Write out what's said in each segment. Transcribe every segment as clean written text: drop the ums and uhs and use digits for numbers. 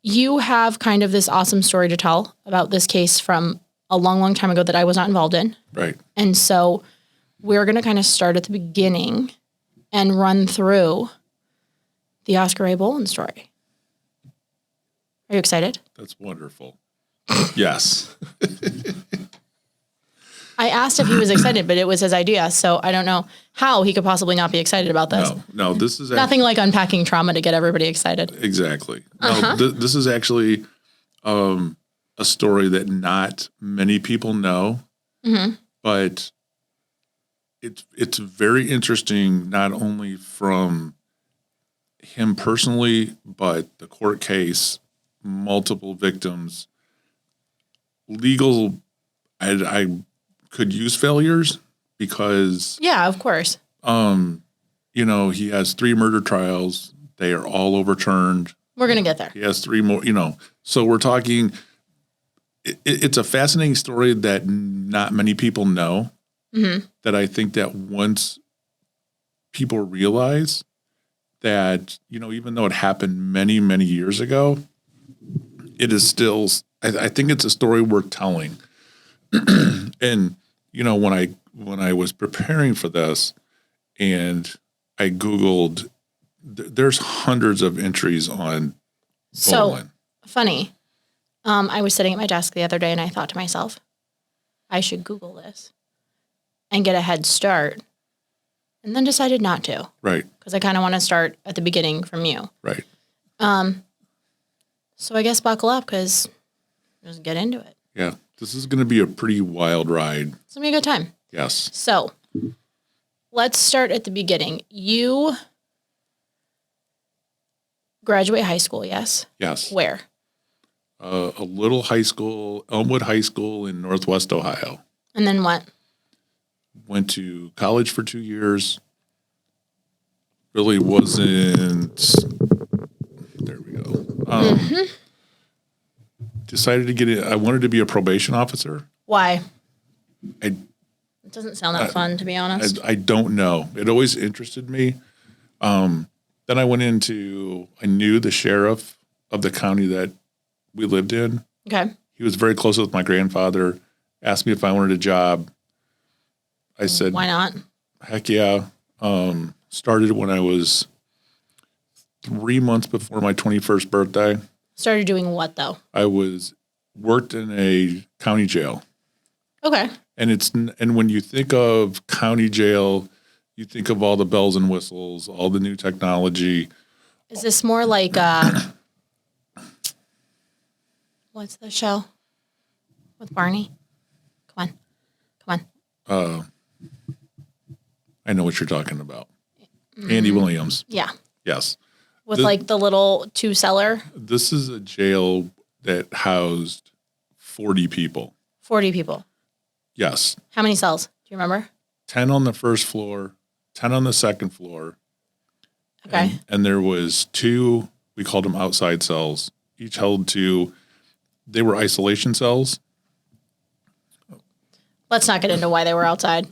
you have kind of this awesome story to tell about this case from a long, long time ago that I was not involved in. Right. And so we're going to kind of start at the beginning and run through the Oscar Ray Bolin story. Are you excited? That's wonderful. Yes. I asked if he was excited, but it was his idea. So I don't know how he could possibly not be excited about this. No, this is Nothing like unpacking trauma to get everybody excited. Exactly. No, this is actually a story that not many people know, but it's very interesting, not only from him personally, but the court case, multiple victims, legal. I could use failures because Yeah, of course. he has 3 murder trials. They are all overturned. We're going to get there. He has 3 more, So we're talking, it's a fascinating story that not many people know, that I think that once people realize that, even though it happened many, many years ago, it is still, I think it's a story worth telling. And, when I was preparing for this and I Googled, there's hundreds of entries on So Bolin. funny. I was sitting at my desk the other day and I thought to myself, I should Google this and get a head start. And then decided not to. Right. Because I kind of want to start at the beginning from you. Right. So I guess buckle up because just get into it. Yeah. This is going to be a pretty wild ride. It's going to be a good time. Yes. So let's start at the beginning. You graduate high school, yes? Yes. Where? A little high school, Elmwood High School in Northwest Ohio. And then what? Went to college for 2 years. Really wasn't. There we go. Decided to get it. I wanted to be a probation officer. Why? I It doesn't sound that fun, to be honest. I don't know. It always interested me. Then I went I knew the sheriff of the county that we lived in. Okay. He was very close with my grandfather, asked me if I wanted a job. I said, Why not? heck yeah. Started when I was 3 months before my 21st birthday. Started doing what, though? I worked in a county jail. Okay. And when you think of county jail, you think of all the bells and whistles, all the new technology. Is this more like, what's the show with Barney? Come on. I know what you're talking about. Andy Williams. Yeah. Yes. With like the little 2-cellar? This is a jail that housed 40 people. 40 people. Yes. How many cells? Do you remember? 10 on the first floor, 10 on the second floor. Okay. And there was 2, we called them outside cells. Each held 2. They were isolation cells. Let's not get into why they were outside.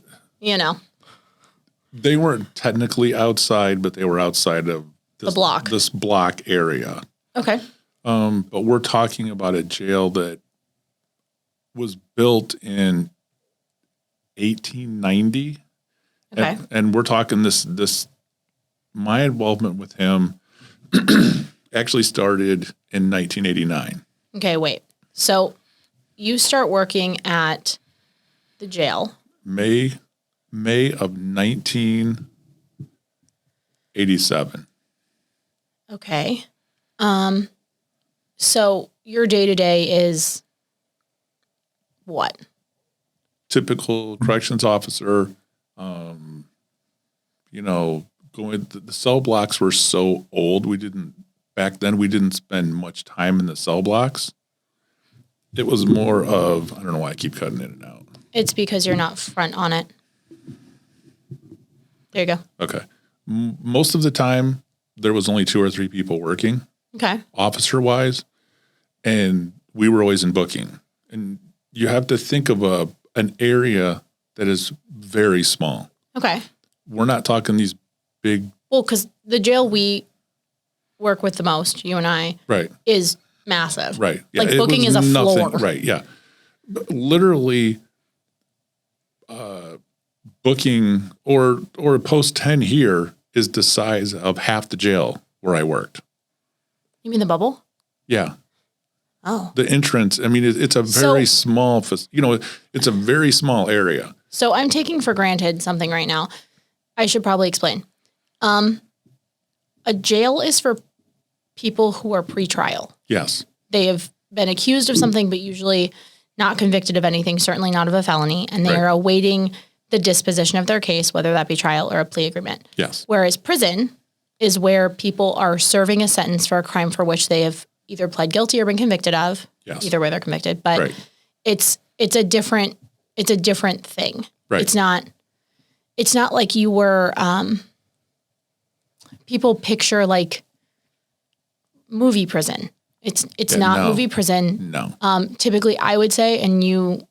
They weren't technically outside, but they were outside of The block. This block area. Okay. But we're talking about a jail that was built in 1890. Okay. And we're talking this my involvement with him actually started in 1989. Okay, wait. So you start working at the jail. May of 1987. Okay. So your day-to-day is what? Typical corrections officer, the cell blocks were so old. Back then we didn't spend much time in the cell blocks. It was more of, I don't know why I keep cutting in and out. It's because you're not front on it. There you go. Okay. Most of the time there was only 2 or 3 people working. Okay. Officer wise. And we were always in booking. And you have to think of an area that is very small. Okay. We're not talking these big. Well, because the jail we work with the most, you and I, Right. is massive. Right. Yeah, Like it booking was is a nothing. floor. Right. Yeah. Literally, booking or post 10 here is the size of half the jail where I worked. You mean the bubble? Yeah. Oh. The entrance, I mean, it's a very small, it's a very small area. So I'm taking for granted something right now. I should probably explain. A jail is for people who are pretrial. Yes. They have been accused of something, but usually not convicted of anything, certainly not of a felony, and they Right. are awaiting the disposition of their case, whether that be trial or a plea agreement. Yes. Whereas prison is where people are serving a sentence for a crime for which they have either pled guilty or been convicted of. Yes. Either way they're convicted, but Right. it's a different thing. Right. It's not like you were people picture like movie prison. It's Yeah, not no. movie prison. No. Typically, I would say, and you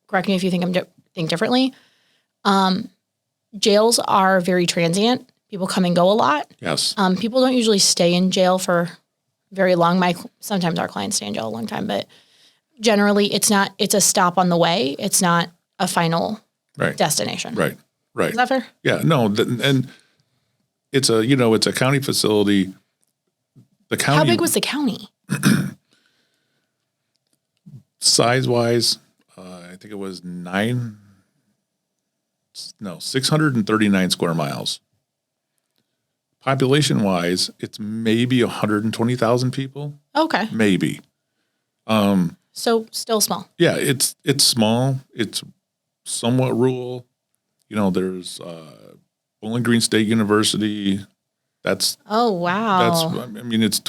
correct me if you think think differently. Jails are very transient. People come and go a lot. Yes. People don't usually stay in jail for very long. Sometimes our clients stay in jail a long time, but generally it's a stop on the way. It's not a final Right. destination. Right. Right. Is that fair? Yeah. No. And it's a county facility. The county. How big was the county? Size wise, I think it was 639 square miles. Population wise, it's maybe 120,000 people, Okay. maybe. So still small. Yeah, it's small. It's somewhat rural. There's Bowling Green State University. Oh, wow. I mean, it's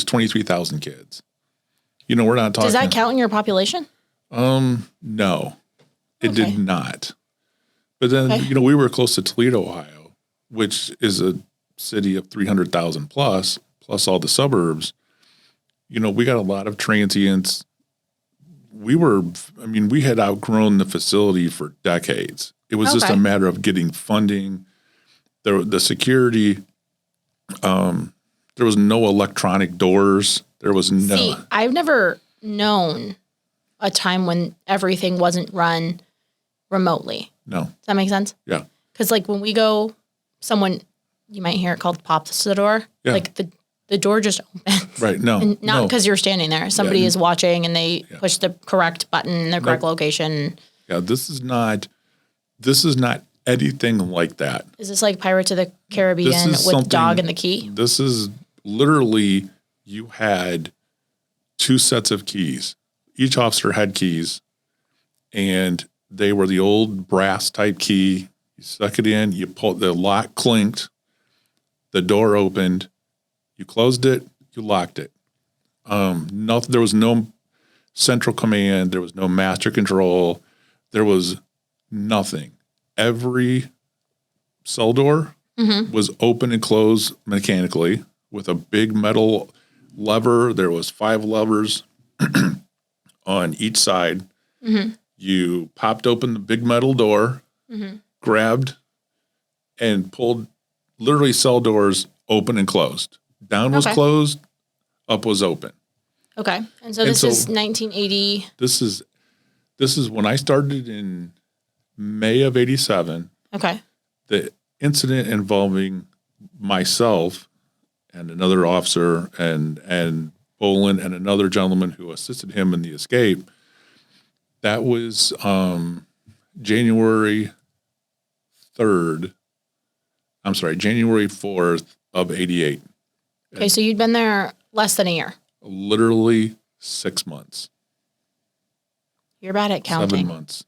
23,000 kids. We're not talking. Does that count in your population? No, it Okay. did not. But then, Okay. we were close to Toledo, Ohio, which is a city of 300,000 plus all the suburbs. We got a lot of transients. We had outgrown the facility for decades. It was just Okay. a matter of getting funding. The security, there was no electronic doors. There was no. See, I've never known a time when everything wasn't run remotely. No. Does that make sense? Yeah. Because like when we go, you might hear it called pops the door. Yeah. Like the door just opens. Right. No. And not no. because you're standing there. Somebody is watching and they push the correct button in the correct location. Yeah. This is not anything like that. Is this like Pirates of the Caribbean This is with Dog something- and the Key? This is literally, you had 2 sets of keys. Each officer had keys, and they were the old brass type key. You stuck it in, you pulled, the lock clinked, the door opened, you closed it, you locked it. There was no central command, there was no master control, there was nothing. Every cell door was open and closed mechanically with a big metal lever. There was 5 levers on each side. You popped open the big metal door, grabbed and pulled, literally cell doors open and closed. Down was Okay. closed, up was open. Okay. And so And this so- is 1980. This is when I started in May of 87. Okay. The incident involving myself and another officer and Bolin and another gentleman who assisted him in the escape, that was January 4th of 88. Okay. So you'd been there less than a year. Literally 6 months. You're bad at counting. 7 months.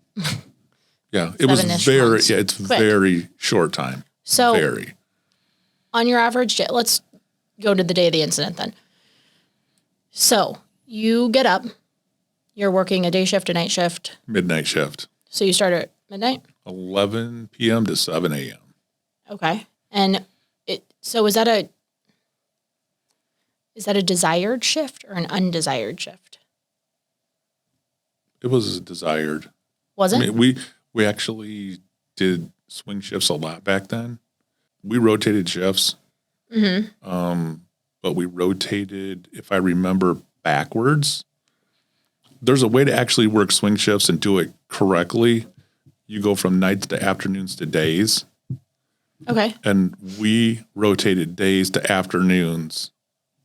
Yeah, it was 7-ish very, months. yeah, it's Quick. very short time. So Very. on your average day, let's go to the day of the incident then. So you get up, you're working a day shift, a night shift. Midnight shift, So you start at midnight. 11 p.m. to 7 a.m. Okay. And so is that a desired shift or an undesired shift? It was desired. Was it? I mean, we actually did swing shifts a lot back then. We rotated shifts. But we rotated, if I remember, backwards. There's a way to actually work swing shifts and do it correctly. You go from nights to afternoons to days. Okay. And we rotated days to afternoons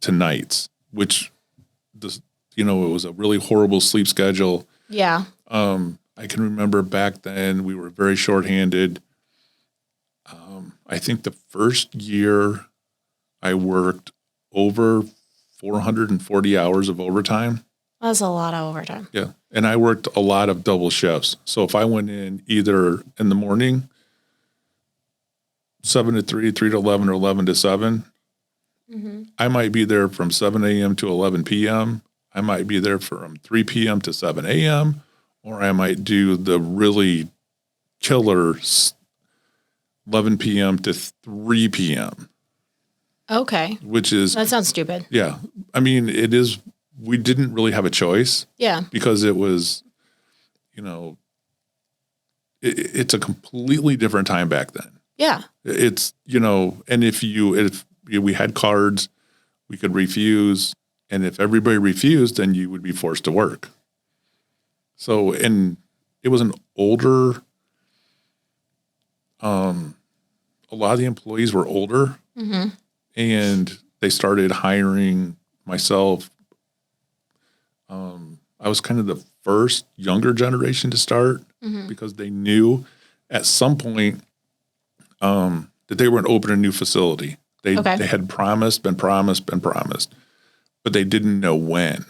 to nights, which this, it was a really horrible sleep schedule. Yeah. I can remember back then we were very shorthanded. I think the first year I worked over 440 hours of overtime. That's a lot of overtime. Yeah. And I worked a lot of double shifts. So if I went in either in the morning, 7 to 3, 3 to 11, or 11 to 7, I might be there from 7 a.m. to 11 p.m. I might be there from 3 p.m. to 7 a.m. Or I might do the really killer 11 p.m. to 3 p.m. Okay. Which is, That sounds stupid. yeah. I mean, it is, we didn't really have a choice Yeah. because it was, it's a completely different time back then. Yeah. It's, and if we had cards, we could refuse. And if everybody refused, then you would be forced to work. So, and it was an older, a lot of the employees were older and they started hiring myself. I was kind of the first younger generation to start because they knew at some point that they were going to open a new facility. They had been promised, but they didn't know when.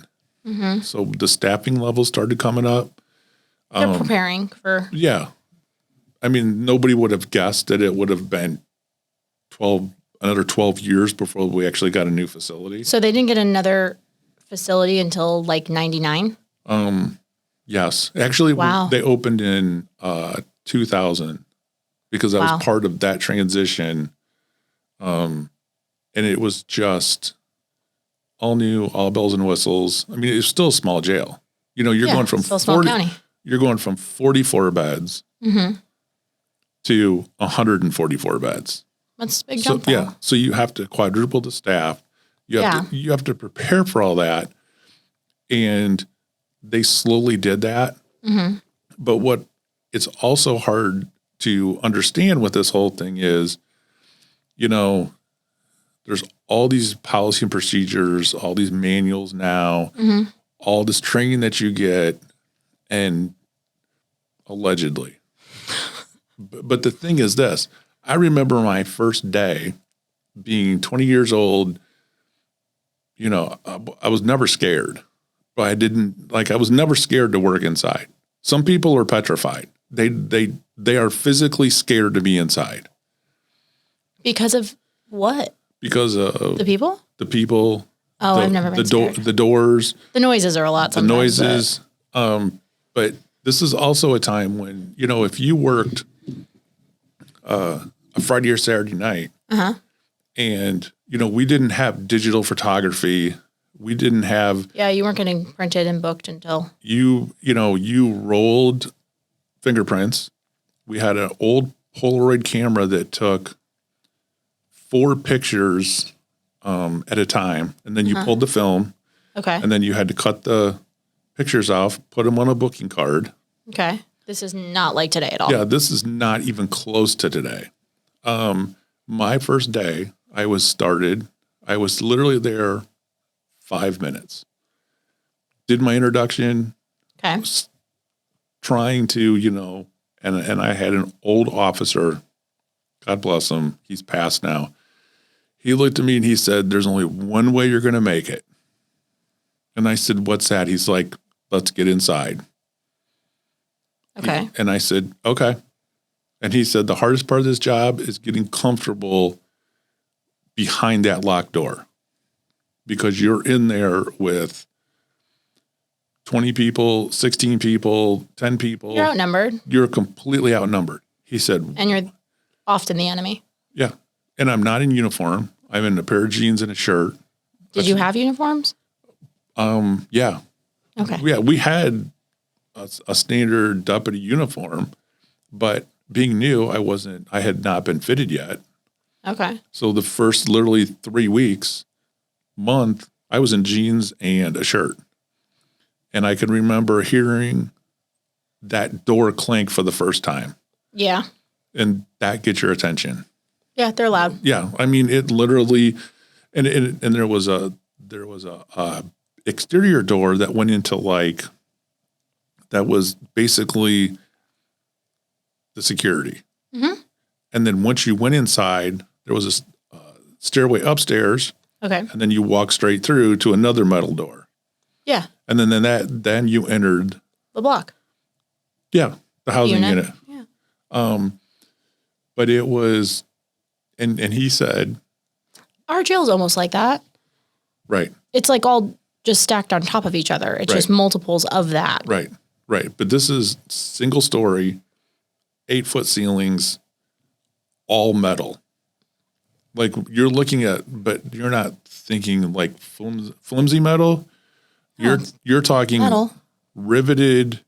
So the staffing levels started coming up. They're preparing for. Yeah. I mean, nobody would have guessed that it would have been another 12 years before we actually got a new facility. So they didn't get another facility until like 99? Yes. Actually, Wow. they opened in 2000 because I Wow. was part of that transition. And it was just all new, all bells and whistles. I mean, it's still a small jail. You're going from still a small county. You're going from 44 beds to 144 beds. That's a big So jump. though. yeah, so you have to quadruple the staff. You have to prepare for all that, and they slowly did that. But what it's also hard to understand with this whole thing is, there's all these policy and procedures, all these manuals now, all this training that you get, and allegedly. But the thing is this, I remember my first day being 20 years old, I was never scared, but I was never scared to work inside. Some people are petrified. They are physically scared to be inside. Because of what? Because of The people? the people. Oh, I've never been scared. The doors, The noises are a lot the sometimes. noises. But this is also a time when, if you worked a Friday or Saturday night, and, we didn't have digital photography. We didn't have, Yeah, you weren't getting printed and booked until. you rolled fingerprints. We had an old Polaroid camera that took 4 pictures at a time, and then you pulled the film, Okay. and then you had to cut the pictures off, put them on a booking card. Okay. This is not like today at all. Yeah, this is not even close to today. My first day, I was literally there 5 minutes. Did my introduction, Okay. trying to, and I had an old officer, God bless him, he's passed now. He looked at me and he said, "There's only one way you're going to make it." And I said, "What's that?" He's like, "Let's get inside." Okay. And I said, "Okay." And he said, "The hardest part of this job is getting comfortable behind that locked door, because you're in there with 20 people, 16 people, 10 people. You're outnumbered You're completely outnumbered." He said, and you're often the enemy. "Yeah." And I'm not in uniform. I'm in a pair of jeans and a shirt. Did you have uniforms? Yeah. Okay. Yeah, we had a standard deputy uniform, but being new, I had not been fitted yet. Okay. So the first literally 3 weeks, month, I was in jeans and a shirt. And I can remember hearing that door clank for the first time. Yeah. And that gets your attention. Yeah, they're loud. Yeah. I mean, it literally, and there was a exterior door that went into like, that was basically the security. Mm-hmm. And then once you went inside, there was a stairway upstairs. Okay. And then you walk straight through to another metal door. Yeah. And then you entered the block. Yeah, the housing unit. Yeah. But it was, and he said, our jail's almost like that. right, It's like all just stacked on top of each other. It's just multiples of that. right. But this is single story, 8-foot ceilings, all metal. Like you're looking at, but you're not thinking like flimsy metal. You're talking metal. Riveted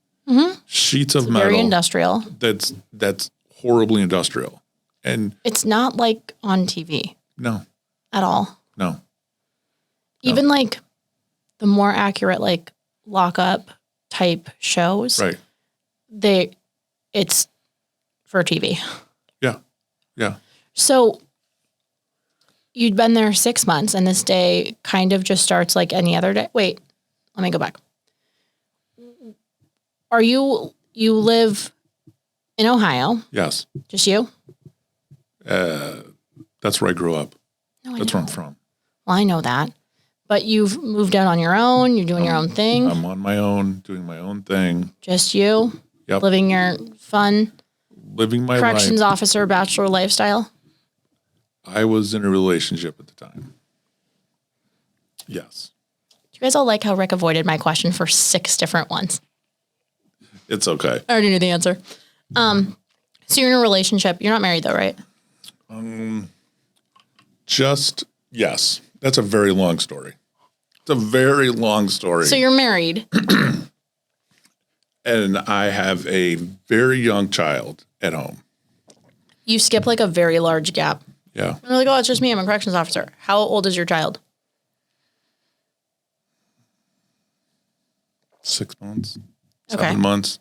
sheets of metal. Very industrial. That's horribly industrial. And it's not like on TV. No. At all. No. Even like the more accurate like lockup type shows. Right. It's for TV. Yeah. Yeah. So you'd been there 6 months and this day kind of just starts like any other day. Wait, let me go back. You live in Ohio? Yes. Just you? That's where I grew up. No, That's where I'm from. Well, I know that. But you've moved out on your own. You're doing your own thing. I'm on my own, doing my own thing. Just you? Yep. Living your fun Living my corrections life. officer bachelor lifestyle? I was in a relationship at the time. Yes. Do you guys all like how Rick avoided my question for 6 different ones? It's okay. I already knew the answer. So you're in a relationship. You're not married though, right? Yes. That's a very long story. It's a very long story. So you're married. And I have a very young child at home. You skip like a very large gap. Yeah. And you're like, oh, it's just me. I'm a corrections officer. How old is your child? 6 months. Okay. 7 months.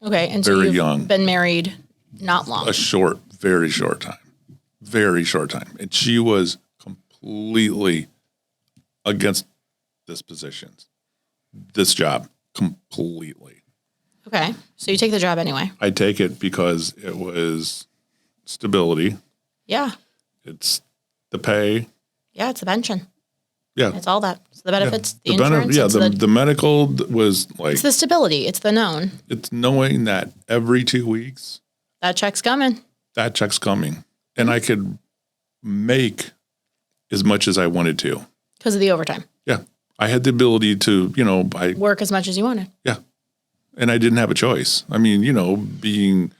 Okay. And Very so you've young. been married not long. Very short time. Very short time. And she was completely against this job, completely. Okay. So you take the job anyway. I take it because it was stability. Yeah. It's the pay. Yeah. It's the pension. Yeah. It's all that. It's the benefits, the benefit. insurance. Yeah. The medical was like, it's the stability. It's the known. it's knowing that every 2 weeks That check's coming. that check's coming and I could make as much as I wanted to. Because of the overtime. Yeah. I had the ability to, Work as much as you wanted. yeah. And I didn't have a choice. I mean, being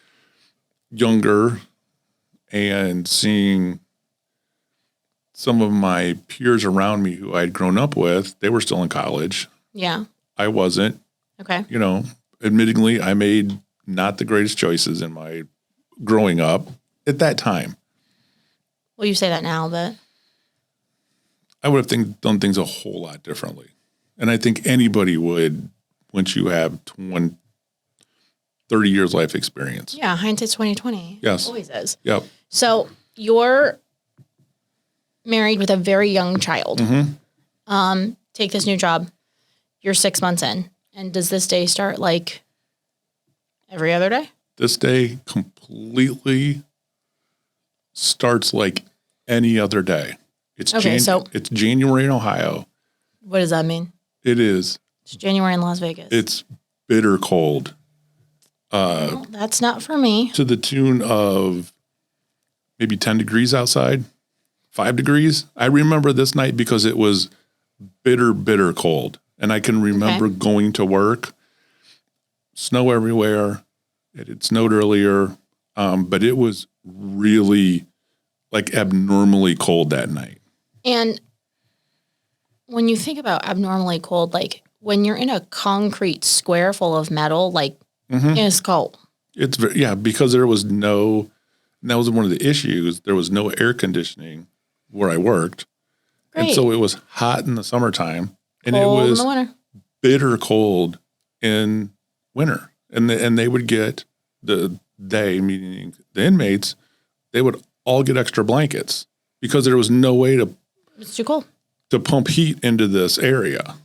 younger and seeing some of my peers around me who I'd grown up with, they were still in college. Yeah. I wasn't. Okay. Admittingly, I made not the greatest choices in my growing up at that time. Well, you say that now, but I would have done things a whole lot differently. And I think anybody would once you have 30 years life experience. yeah, hindsight's 20/20. Yes. It always is. Yep. So you're married with a very young child. Take this new job. You're 6 months in. And does this day start like every other day? This day completely starts like any other day. It's Okay, it's January in Ohio. What does that mean? It is. It's January in Las Vegas. It's bitter cold. Well, that's not for me. To the tune of maybe 10 degrees outside, 5 degrees. I remember this night because it was bitter, bitter cold. And I can remember going to work, snow everywhere. It had snowed earlier, but it was really like abnormally cold that night. And when you think about abnormally cold, like when you're in a concrete square full of metal, like it's cold. It's because there was that was one of the issues. There was no air conditioning where I worked. And Great. so it was hot in the summertime and Cold it in was the winter. bitter cold in winter. And they would get meaning the inmates, they would all get extra blankets because there was no way It's too cold. to pump heat into this area.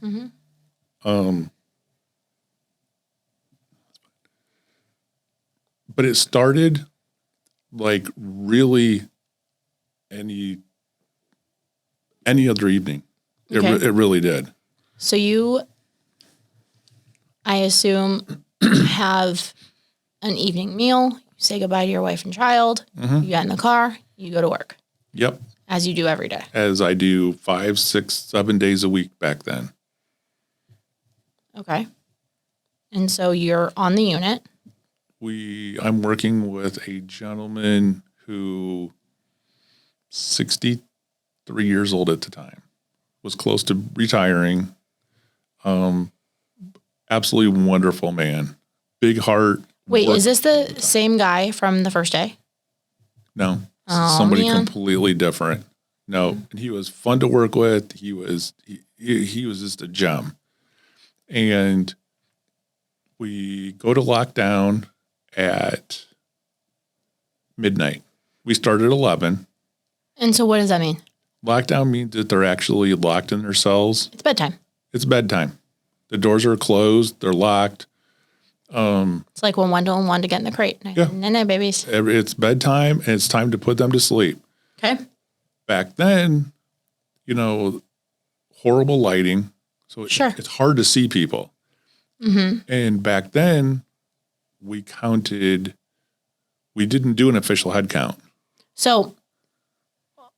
But it started like really any other evening. Okay. It really did. So you, I assume, have an evening meal. You say goodbye to your wife and child. You get in the car. You go to work, Yep. as you do every day. As I do 5, 6, 7 days a week back then. Okay. And so you're on the unit. I'm working with a gentleman who 63 years old at the time, was close to retiring. Absolutely wonderful man. Big heart. Wait, is this the same guy from the first day? No. Oh, Somebody man. completely different. No. And he was fun to work with. He was just a gem. And we go to lockdown at midnight. We start at 11. And so what does that mean? Lockdown means that they're actually locked in their cells. It's bedtime. It's bedtime. The doors are closed. They're locked. It's like when Wendell wanted to get in the crate. Yeah. No, babies. It's bedtime, and it's time to put them to sleep. Okay. Back then, horrible lighting. So Sure. it's hard to see people. And back then, we didn't do an official head count. So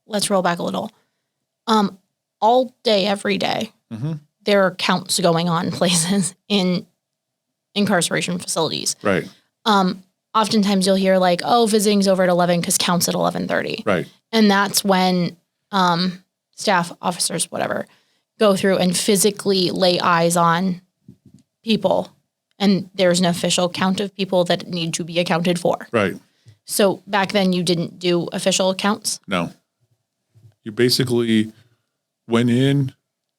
let's roll back a little. All day, every day, there are counts going on places in incarceration facilities. Right. Oftentimes you'll hear like, oh, visiting's over at 11 because counts at 11:30. Right. And that's when staff, officers, whatever, go through and physically lay eyes on people. And there's an official count of people that need to be accounted for. Right. So back then you didn't do official counts? No. You basically went in,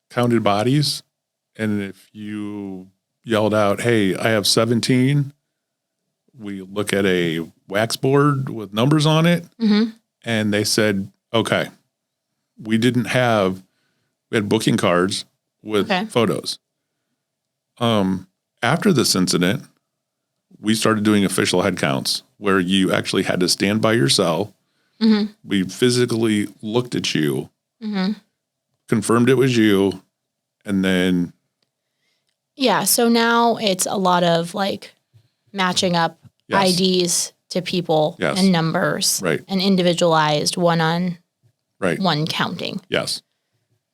counted bodies, and if you yelled out, hey, I have 17, we look at a wax board with numbers on it, and they said, okay. We had booking cards with photos. After this incident, we started doing official head counts where you actually had to stand by your cell. We physically looked at you, confirmed it was you, and then. Yeah. So now it's a lot of like matching up IDs to people and numbers and individualized one-on-one counting. Yes.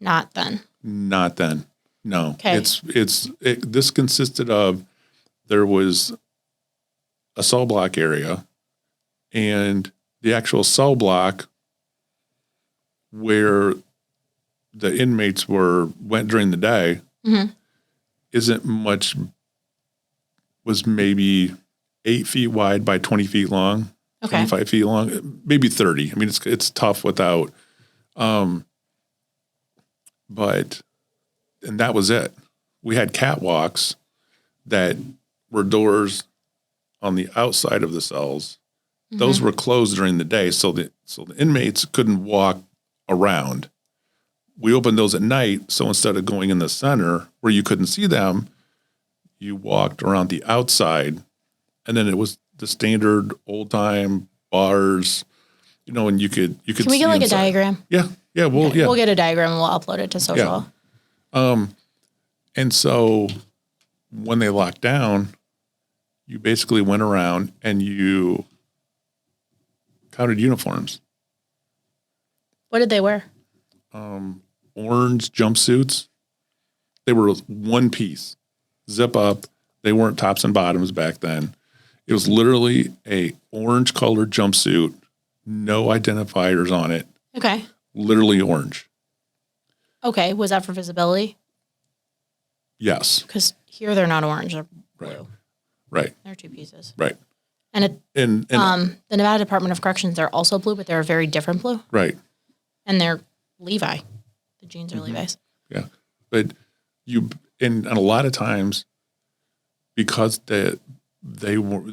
Not then. Not then. No. Okay. This consisted of, there was a cell block area, and the actual cell block where the inmates went during the day isn't much, was maybe 8 feet wide by 20 feet long, 25 feet long, maybe 30. I mean, it's tough without, and that was it. We had catwalks that were doors on the outside of the cells. Those were closed during the day, so the inmates couldn't walk around. We opened those at night, so instead of going in the center where you couldn't see them, you walked around the outside, and then it was the standard old time bars, and you could. Can we get like inside. a diagram? Yeah, we'll get a diagram and we'll upload it to social. Yeah. And so when they locked down, you basically went around and you counted uniforms. What did they wear? Orange jumpsuits. They were one piece, zip up. They weren't tops and bottoms back then. It was literally a orange colored jumpsuit, no identifiers on it. Okay. Literally orange. Okay. Was that for visibility? Yes. Because here they're not orange, they're blue. Right. They're two pieces. Right. And the Nevada Department of Corrections, they're also blue, but they're a very different blue. Right. And they're Levi. the jeans or Levi's. Yeah. But and a lot of times, because the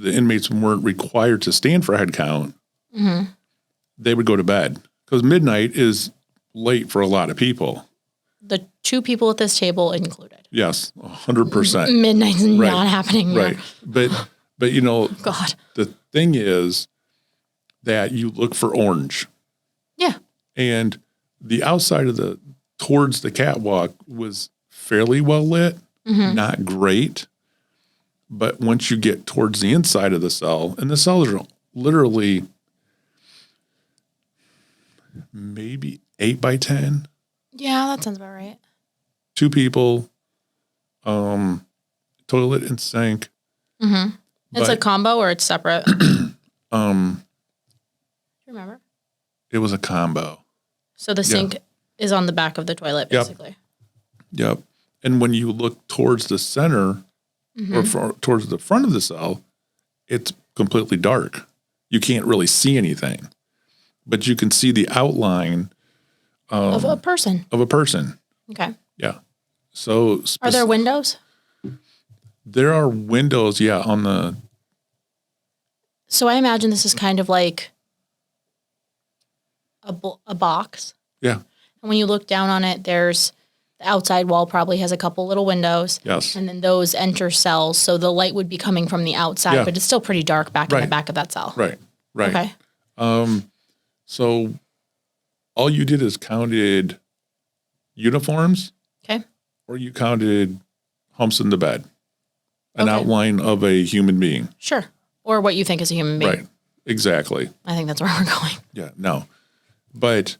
inmates weren't required to stand for head count, they would go to bed because midnight is late for a lot of people. The 2 people at this table included. Yes, 100%. Midnight's not happening. Right. But God. the thing is that you look for orange. Yeah. And the outside of towards the catwalk was fairly well lit, not great. But once you get towards the inside of the cell, and the cells are literally maybe 8 by 10, Yeah, that sounds about right. 2 people, toilet and sink. It's a combo or it's separate? Do you remember? It was a combo. So the sink is on the back of the toilet, basically. Yep. And when you look towards the center or towards the front of the cell, it's completely dark. You can't really see anything, but you can see the outline Of a person. of a person. Okay. Yeah. So Are there windows? there are windows, on the So I imagine this is kind of like a box. yeah. And when you look down on it, there's the outside wall probably has a couple little windows. Yes. And then those enter cells. So the light would be coming from the outside, Yeah. but it's still pretty dark back in the Right. back of that cell. Right. Right. Okay. So all you did is counted uniforms Okay. or you counted humps in the bed, an Okay. outline of a human being. Sure. Or what you think is a human being. Right. Exactly. I think that's where we're going. Yeah. No. But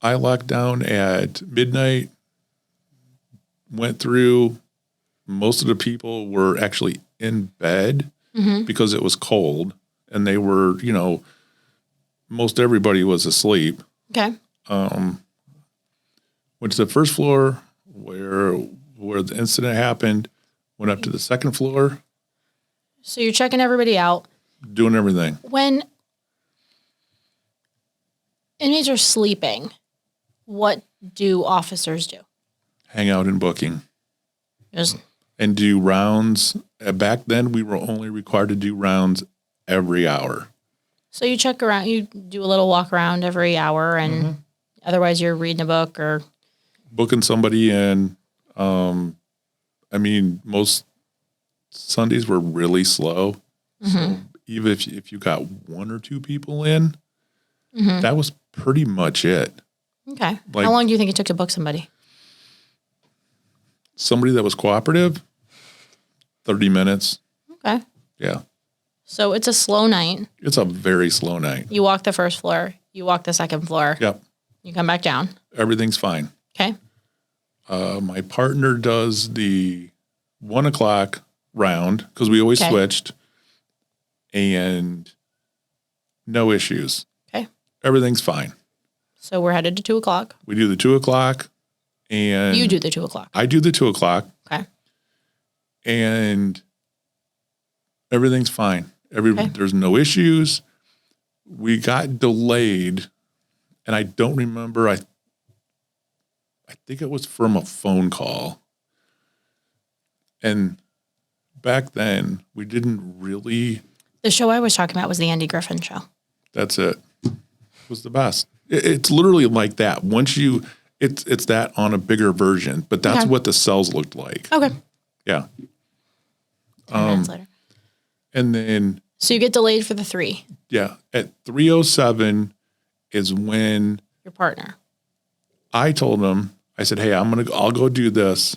I locked down at midnight, went through. Most of the people were actually in bed because it was cold and they were, most everybody was asleep. Okay. Went to the first floor where the incident happened, went up to the second floor, So you're checking everybody out. doing everything. When inmates are sleeping, what do officers do? Hang out in booking Just and do rounds. Back then, we were only required to do rounds every hour. so you check around, you do a little walk around every hour, and otherwise you're reading a book or Booking somebody in. Most Sundays were really slow. So even if you got 1 or 2 people in, that was pretty much it. okay. Like- How long do you think it took to book somebody? Somebody that was cooperative, 30 minutes. Okay. Yeah. So it's a slow night. It's a very slow night. You walk the first floor, you walk the second floor, Yep. you come back down. Everything's fine. Okay. My partner does the 1 o'clock round because we always Okay. switched and no issues. Okay. Everything's fine. So we're headed to 2 o'clock. We do the 2 o'clock and You do the 2 o'clock. I do the 2 o'clock Okay. and everything's fine. Okay. There's no issues. We got delayed and I don't remember. I think it was from a phone call. And back then we didn't really, The show I was talking about was the Andy Griffin show. that's it. It was the best. It's literally like that. It's that on a bigger version, but that's Okay. what the cells looked like. Okay. Yeah. 10 minutes later. And then, So you get delayed for the 3, at 3:07 is when your partner. I told him, I said, hey, I'll go do this.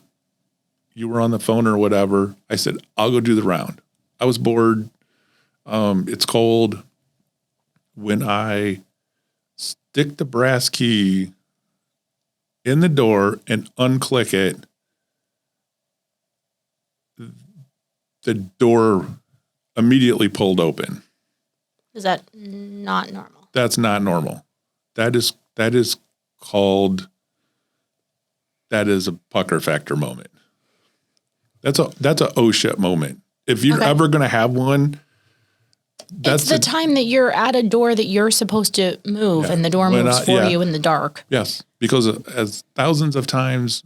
You were on the phone or whatever. I said, I'll go do the round. I was bored. It's cold. When I stick the brass key in the door and unclick it, the door immediately pulled open. Is that not normal? That's not normal. That is a pucker factor moment. That's a oh shit moment. If you're Okay. ever going to have one, it's the time that you're at a door that you're supposed to move and the door moves for you in the dark. Yes, because as thousands of times,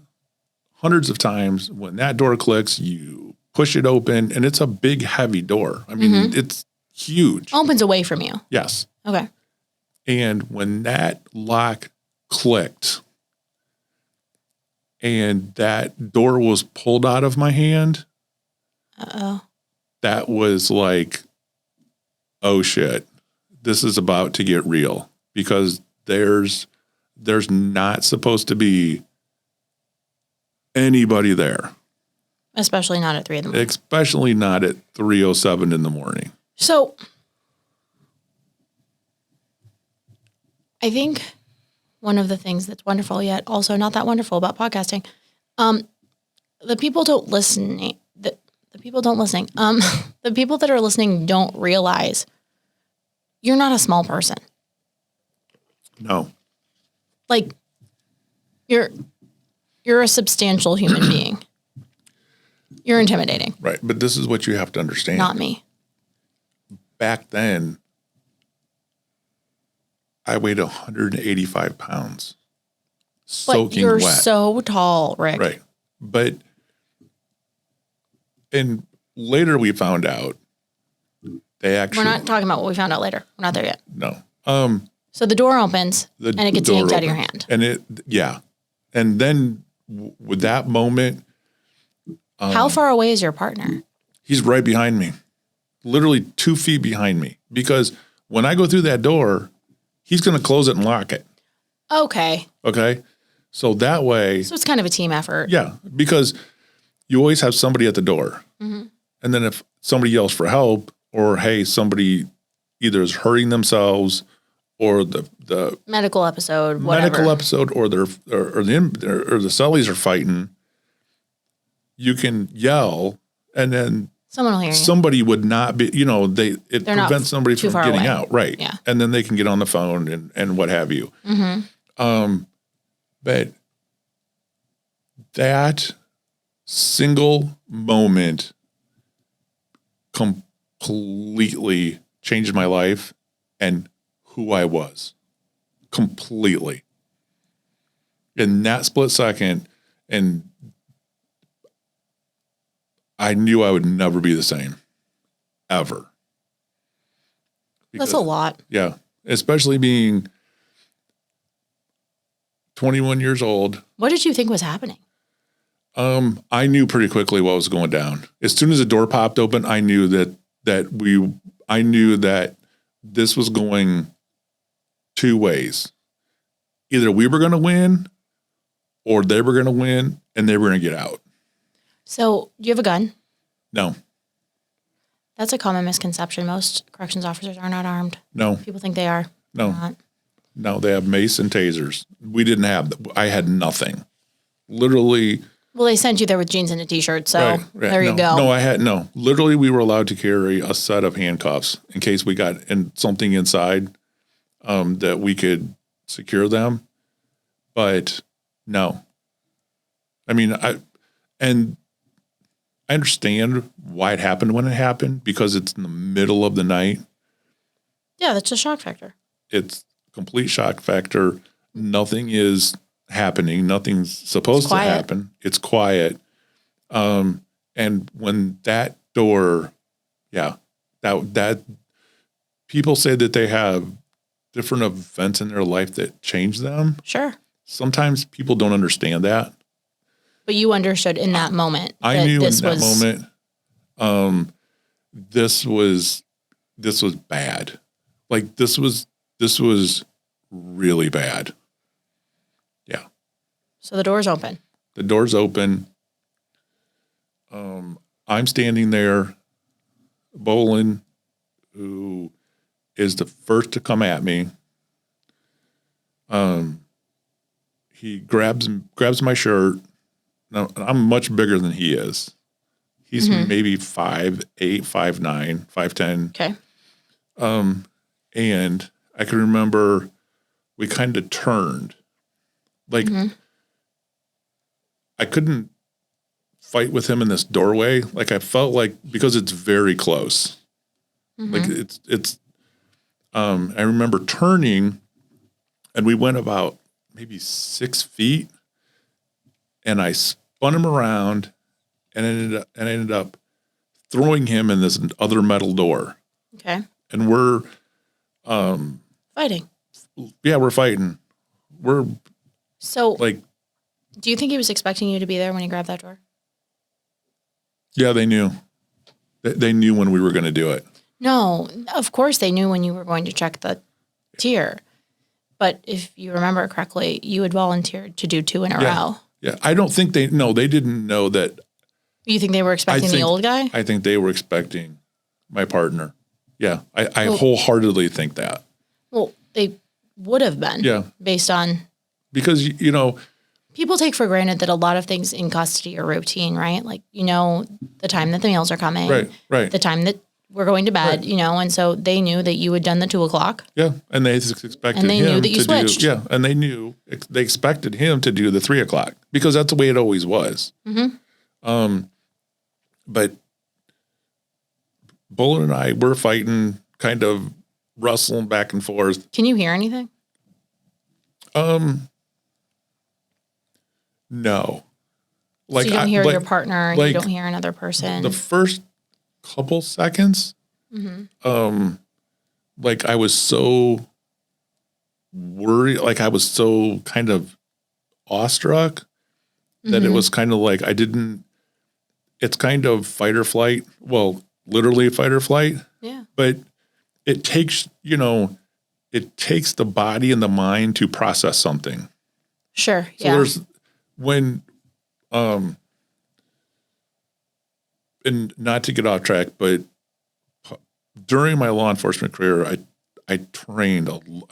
hundreds of times, when that door clicks, you push it open, and it's a big, heavy door. I mean, it's huge. Opens away from you. Yes. Okay. And when that lock clicked and that door was pulled out of my hand, that was like, oh shit, this is about to get real, because there's not supposed to be anybody there. Especially not at 3 a.m. Especially not at 3:07 in the morning. So I think one of the things that's wonderful, yet also not that wonderful about podcasting, the people don't listen. The people don't listening. The people that are listening don't realize you're not a small person. No. Like you're a substantial human being. You're intimidating. Right. But this is what you have to understand. Not me. Back then, I weighed 185 pounds. But you're so tall, Rick. Right. But, and later we found out they actually. We're not talking about what we found out later. We're not there yet. No. So the door opens and it gets yanked out of your hand. And and then with that moment. How far away is your partner? He's right behind me, literally 2 feet behind me, because when I go through that door, he's going to close it and lock it. Okay. Okay. So that way. So it's kind of a team effort. Yeah. Because you always have somebody at the door. Mm-hmm. And then if somebody yells for help, or, hey, somebody either is hurting themselves, or the medical episode, whatever. or the cellies are fighting, you can yell, and then someone will hear you. Somebody would not be, it prevents somebody from getting away. out. Right. Yeah. And then they can get on the phone and what have you. Mm-hmm. But that single moment completely changed my life and who I was. Completely. In that split second, and I knew I would never be the same, ever. That's a lot. Yeah. Especially being 21 years old. What did you think was happening? I knew pretty quickly what was going down. As soon as the door popped open, I knew that this was going two ways. Either we were going to win, or they were going to win and they were going to get out. So, do you have a gun? No. That's a common misconception. Most corrections officers are not armed. No. People think they are. No. Not. No, they have mace and tasers. We didn't have that. I had nothing. Literally. Well, they sent you there with jeans and a t-shirt, so there you go. No, I had no. Literally, we were allowed to carry a set of handcuffs in case we got something inside that we could secure them. But no. I mean, I understand why it happened when it happened, because it's in the middle of the night. Yeah, that's a shock factor. It's complete shock factor. Nothing is happening. Nothing's supposed to happen. It's quiet. And when that door, that people say that they have different events in their life that change them. Sure. Sometimes people don't understand that. But you understood in that moment. I knew in that moment, this was bad. Like this was really bad. Yeah. So the door's open. The door's open. I'm standing there. Bolin, who is the first to come at me, he grabs my shirt. Now, I'm much bigger than he is. He's maybe 5'8", 5'9", 5'10". Okay. And I can remember we kind of turned. Like, I couldn't fight with him in this doorway. Like, I felt like, because it's very close. Like it's I remember turning, and we went about maybe 6 feet, and I spun him around and ended up throwing him in this other metal door. Okay. And we're Fighting. yeah, we're fighting. We're So, like, do you think he was expecting you to be there when he grabbed that door? yeah, they knew. They knew when we were going to do it. No, of course they knew when you were going to check the tier. But if you remember correctly, you had volunteered to do 2 in a row. Yeah, I don't think they didn't know that. You think they were expecting the old guy? I think they were expecting my partner. Yeah, I wholeheartedly think that. Well, they would have been. Yeah. Based on Because, people take for granted that a lot of things in custody are routine, right? Like, the time that the meals are coming. Right. The time that we're going to bed, and so they knew that you had done the 2 o'clock. Yeah, and they expected And they him knew that you to switched. do. Yeah, and they expected him to do the 3 o'clock because that's the way it always was. But Bullet and I were fighting, kind of wrestling back and forth. Can you hear anything? No, So you don't hear your partner, you don't hear another person. The first couple seconds, like I was so worried, like I was so kind of awestruck that it was kind of like it's kind of fight or flight. Well, literally fight or flight. Yeah. But it takes, it takes the body and the mind to process something. Sure. So there's when, and not to get off track, but during my law enforcement career, I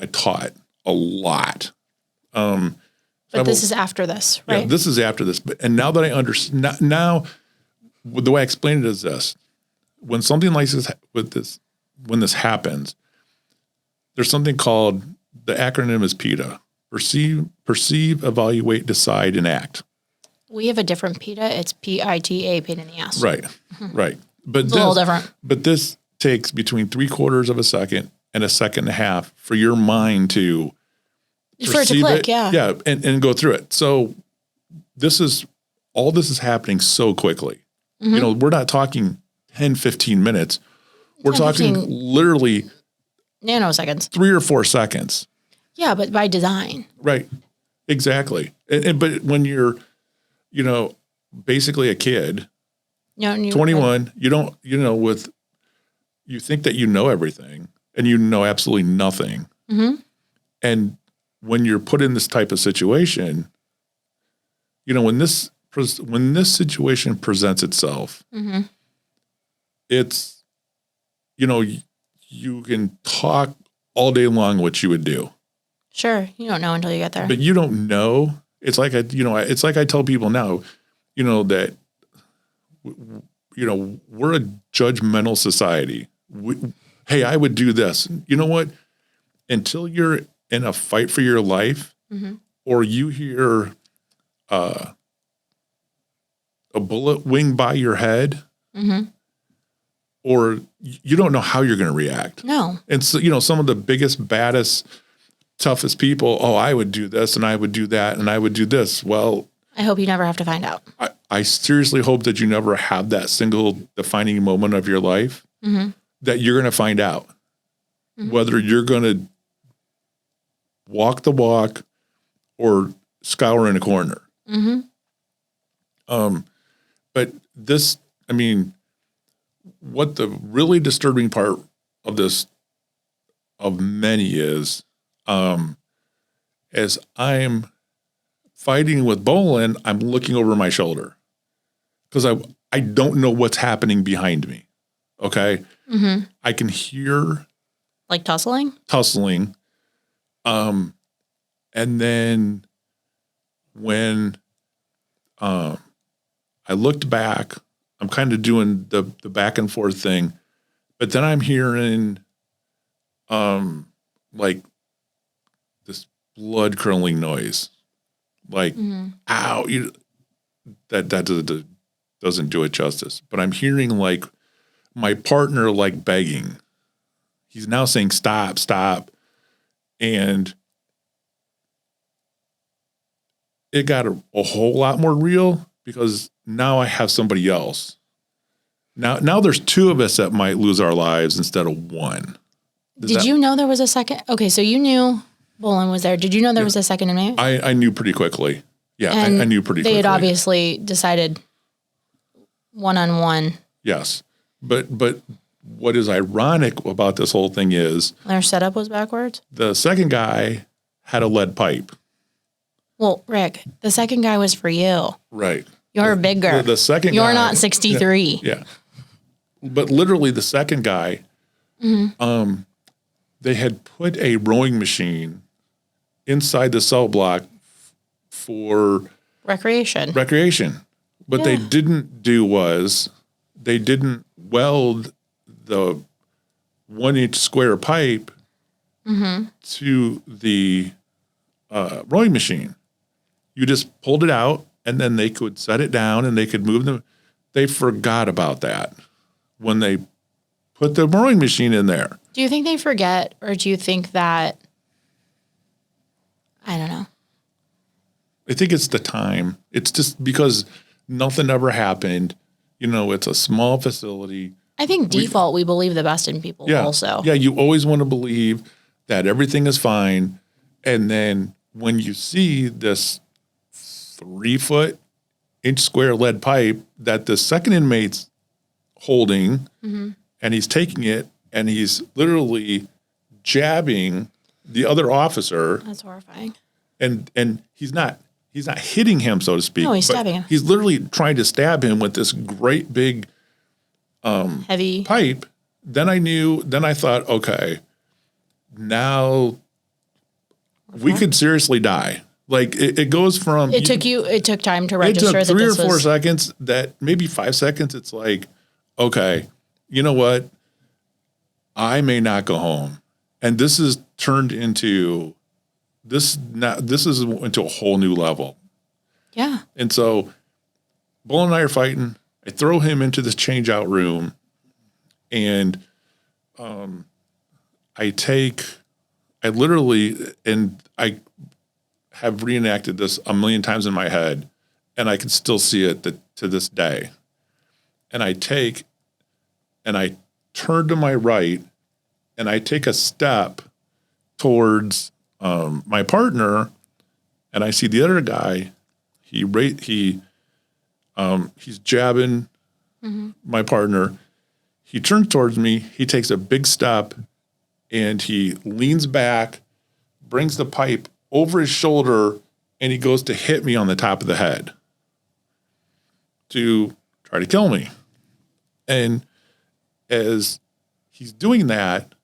taught a lot. But this is after this, right? Yeah, this is after this. And now that I understand, now the way I explain it is this: when something like this, when this happens, there's something called, the acronym is PETA: perceive, evaluate, decide, and act. We have a different PETA. It's PITA, pain in the ass. Right, right. But It's a little different. But this takes between 3/4 of a second and a second and a half for your mind to For it to click, yeah, and go through it. So this is happening so quickly. We're not talking 10, 15 minutes. We're 10, talking 15 literally nanoseconds. 3 or 4 seconds. Yeah, but by design. Right. Exactly. But when you're, basically a kid, 21, you think that you know everything and you know absolutely nothing. And when you're put in this type of situation, when this situation presents itself, it's, you can talk all day long what you would do. Sure. You don't know until you get there. But you don't know. It's like it's like I tell people now, that, we're a judgmental society. Hey, I would do this. You know what? Until you're in a fight for your life, or you hear a bullet wing by your head, or you don't know how you're going to react. No. And so, some of the biggest, baddest, toughest people, I would do this and I would do that and I would do this. Well, I hope you never have to find out. I seriously hope that you never have that single defining moment of your life that you're going to find out whether you're going to walk the walk or scour in a corner. But this, what the really disturbing part of this, of many is, as I'm fighting with Bolin, I'm looking over my shoulder because I don't know what's happening behind me. Okay. I can hear Like tussling. And then when, I looked back, I'm kind of doing the back and forth thing, but then I'm hearing, like this blood curdling noise, like, ow, that doesn't do it justice. But I'm hearing like my partner, like begging, he's now saying stop, stop. And it got a whole lot more real because now I have somebody else. Now there's two of us that might lose our lives instead of one. Did you know there was a second? Okay, so you knew Bolin was there. Did you know there was a second inmate? I knew pretty quickly. Yeah, I knew pretty quickly. They had obviously decided one-on-one. Yes. But what is ironic about this whole thing is their setup was backwards. The second guy had a lead pipe. Well, Rick, the second guy was for you. Right. You're bigger. The second You're guy, not 63. Yeah. But literally the second guy, they had put a rowing machine inside the cell block for recreation. What they didn't do was they didn't weld the 1-inch square pipe to the rowing machine. You just pulled it out and then they could set it down and they could move them. They forgot about that when they put the rowing machine in there. Do you think they forget, or do you think that, I don't know. I think it's the time. It's just because nothing ever happened. You know, it's a small facility. I think default, we believe the best in people also. Yeah, you always want to believe that everything is fine. And then when you see this 3-foot-inch square lead pipe that the second inmate's holding, and he's taking it, and he's literally jabbing the other officer. That's horrifying. And he's not hitting him, so to speak. No, he's stabbing him. He's literally trying to stab him with this great big heavy pipe. Then I thought, okay, now we could seriously die. Like it goes from it took time to register. It took 3 or 4 seconds, that maybe 5 seconds. It's like, okay, you know what? I may not go home. And this is turned into this is into a whole new level. Yeah. And so Bull and I are fighting. I throw him into this change out room, and I have reenacted this a million times in my head, and I can still see it to this day. And I turn to my right, and I take a step towards my partner, and I see the other guy. He's jabbing my partner. He turns towards me. He takes a big step, and he leans back, brings the pipe over his shoulder, and he goes to hit me on the top of the head to try to kill me. And as he's doing that,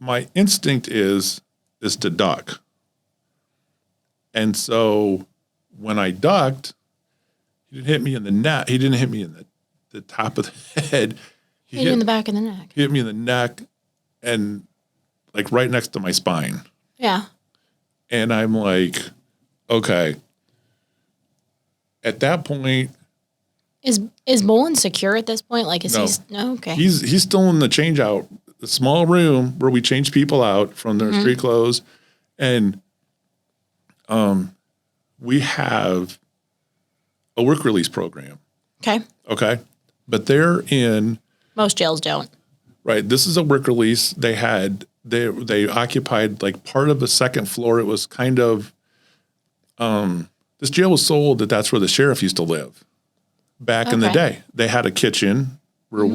my instinct is to duck. And so when I ducked, he didn't hit me in the neck. He didn't hit me in the top of the head. He hit you in the back of the neck. He hit me in the neck and like right next to my spine. Yeah. And I'm like, okay. At that point, is Bolin secure at this point? Like, no, okay. He's still in the change out, the small room where we change people out from their street clothes. And we have a work release program. Okay. But they're in. Most jails don't. Right. This is a work release. They occupied like part of the second floor. It was kind of, this jail was sold that's where the sheriff used to live back in the day. They had a kitchen where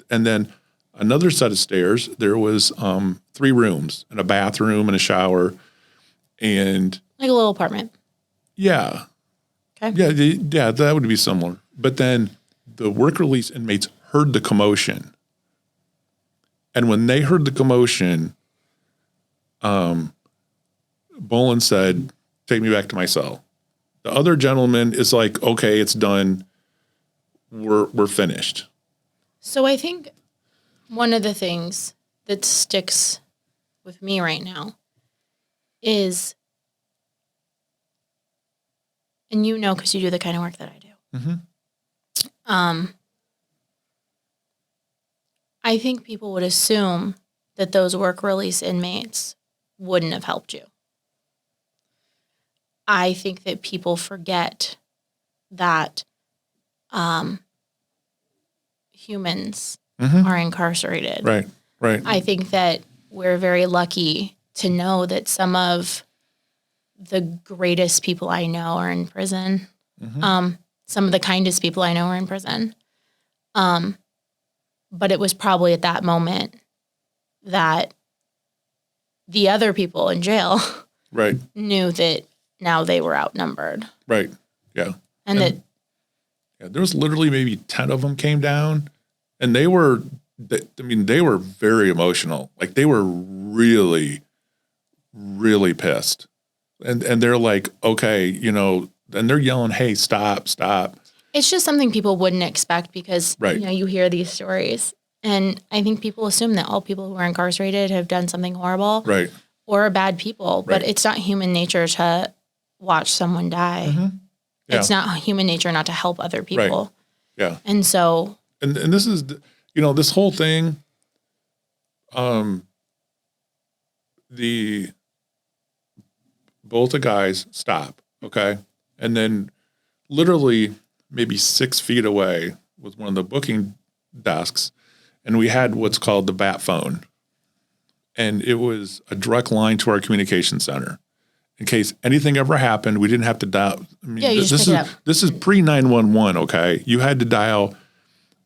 and then another set of stairs. There was 3 rooms and a bathroom and a shower, and like a little apartment. Yeah. Okay. Yeah, that would be similar. But then the work release inmates heard the commotion. And when they heard the commotion, Bolin said, "Take me back to my cell." The other gentleman is like, "Okay, it's done. We're finished." So I think one of the things that sticks with me right now is, and you know, because you do the kind of work that I do. I think people would assume that those work release inmates wouldn't have helped you. I think that people forget that humans are incarcerated. Right. I think that we're very lucky to know that some of the greatest people I know are in prison. Some of the kindest people I know are in prison. But it was probably at that moment that the other people in jail Right. knew that now they were outnumbered. Right. Yeah. And that There was literally maybe 10 of them came down, and they were very emotional. Like, they were really, really pissed. And they're like, okay, and they're yelling, hey, stop. it's just something people wouldn't expect because, Right. you hear these stories. And I think people assume that all people who are incarcerated have done something horrible Right. or are bad people. But Right. it's not human nature to watch someone die. Yeah. It's not human nature not to help other people. Yeah. And so, And this is, this whole thing, both the guys stop, okay? And then literally maybe 6 feet away was one of the booking desks, and we had what's called the bat phone. And it was a direct line to our communication center. In case anything ever happened, we didn't have to dial. I mean, Yeah, you just pick it up. This is pre-911, okay? You had to dial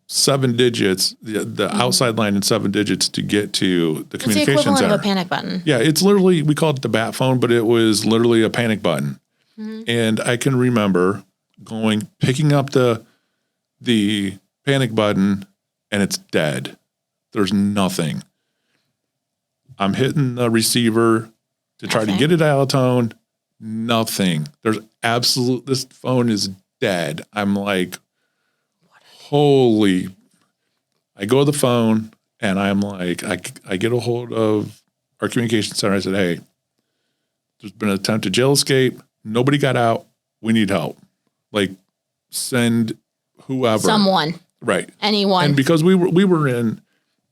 7 digits, the outside line in 7 digits to get to the it's the communication equivalent center. of a panic button. Yeah, it's literally, we called it the bat phone, but it was literally a panic button. And I can remember picking up the panic button, and it's dead. There's nothing. I'm hitting the receiver to try to get it out of tone. Nothing. This phone is dead. I'm like, holy. I go to the phone, and I'm like, I get a hold of our communication center. I said, hey, there's been an attempted jail escape. Nobody got out. We need help. Like, send whoever. Someone. Right. Anyone. And because we were in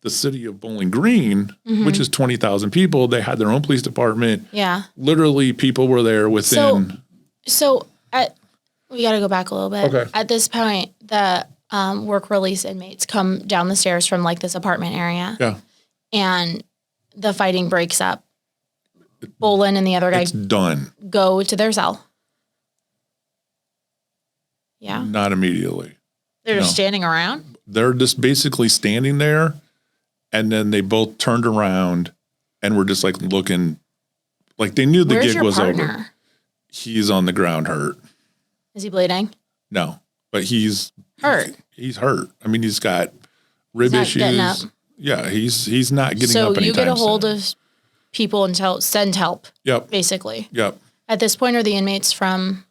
the city of Bowling Green, which is 20,000 people, they had their own police department. Yeah. Literally, people were there within. So we got to go back a little bit. Okay. At this point, the work release inmates come down the stairs from like this apartment area. Yeah. And the fighting breaks up. Bolin and the other guy It's done. go to their cell. Yeah. Not immediately. They're just No. standing around. They're just basically standing there, and then they both turned around and were just like looking, like they knew the Where's gig your was partner? over. He's on the ground hurt. Is he bleeding? No, but he's Hurt. He's hurt. I mean, he's got rib not issues. getting up. Yeah, he's not getting So up anytime you get a hold soon. of people and send help, Yep. basically. Yep. At this point, are the inmates from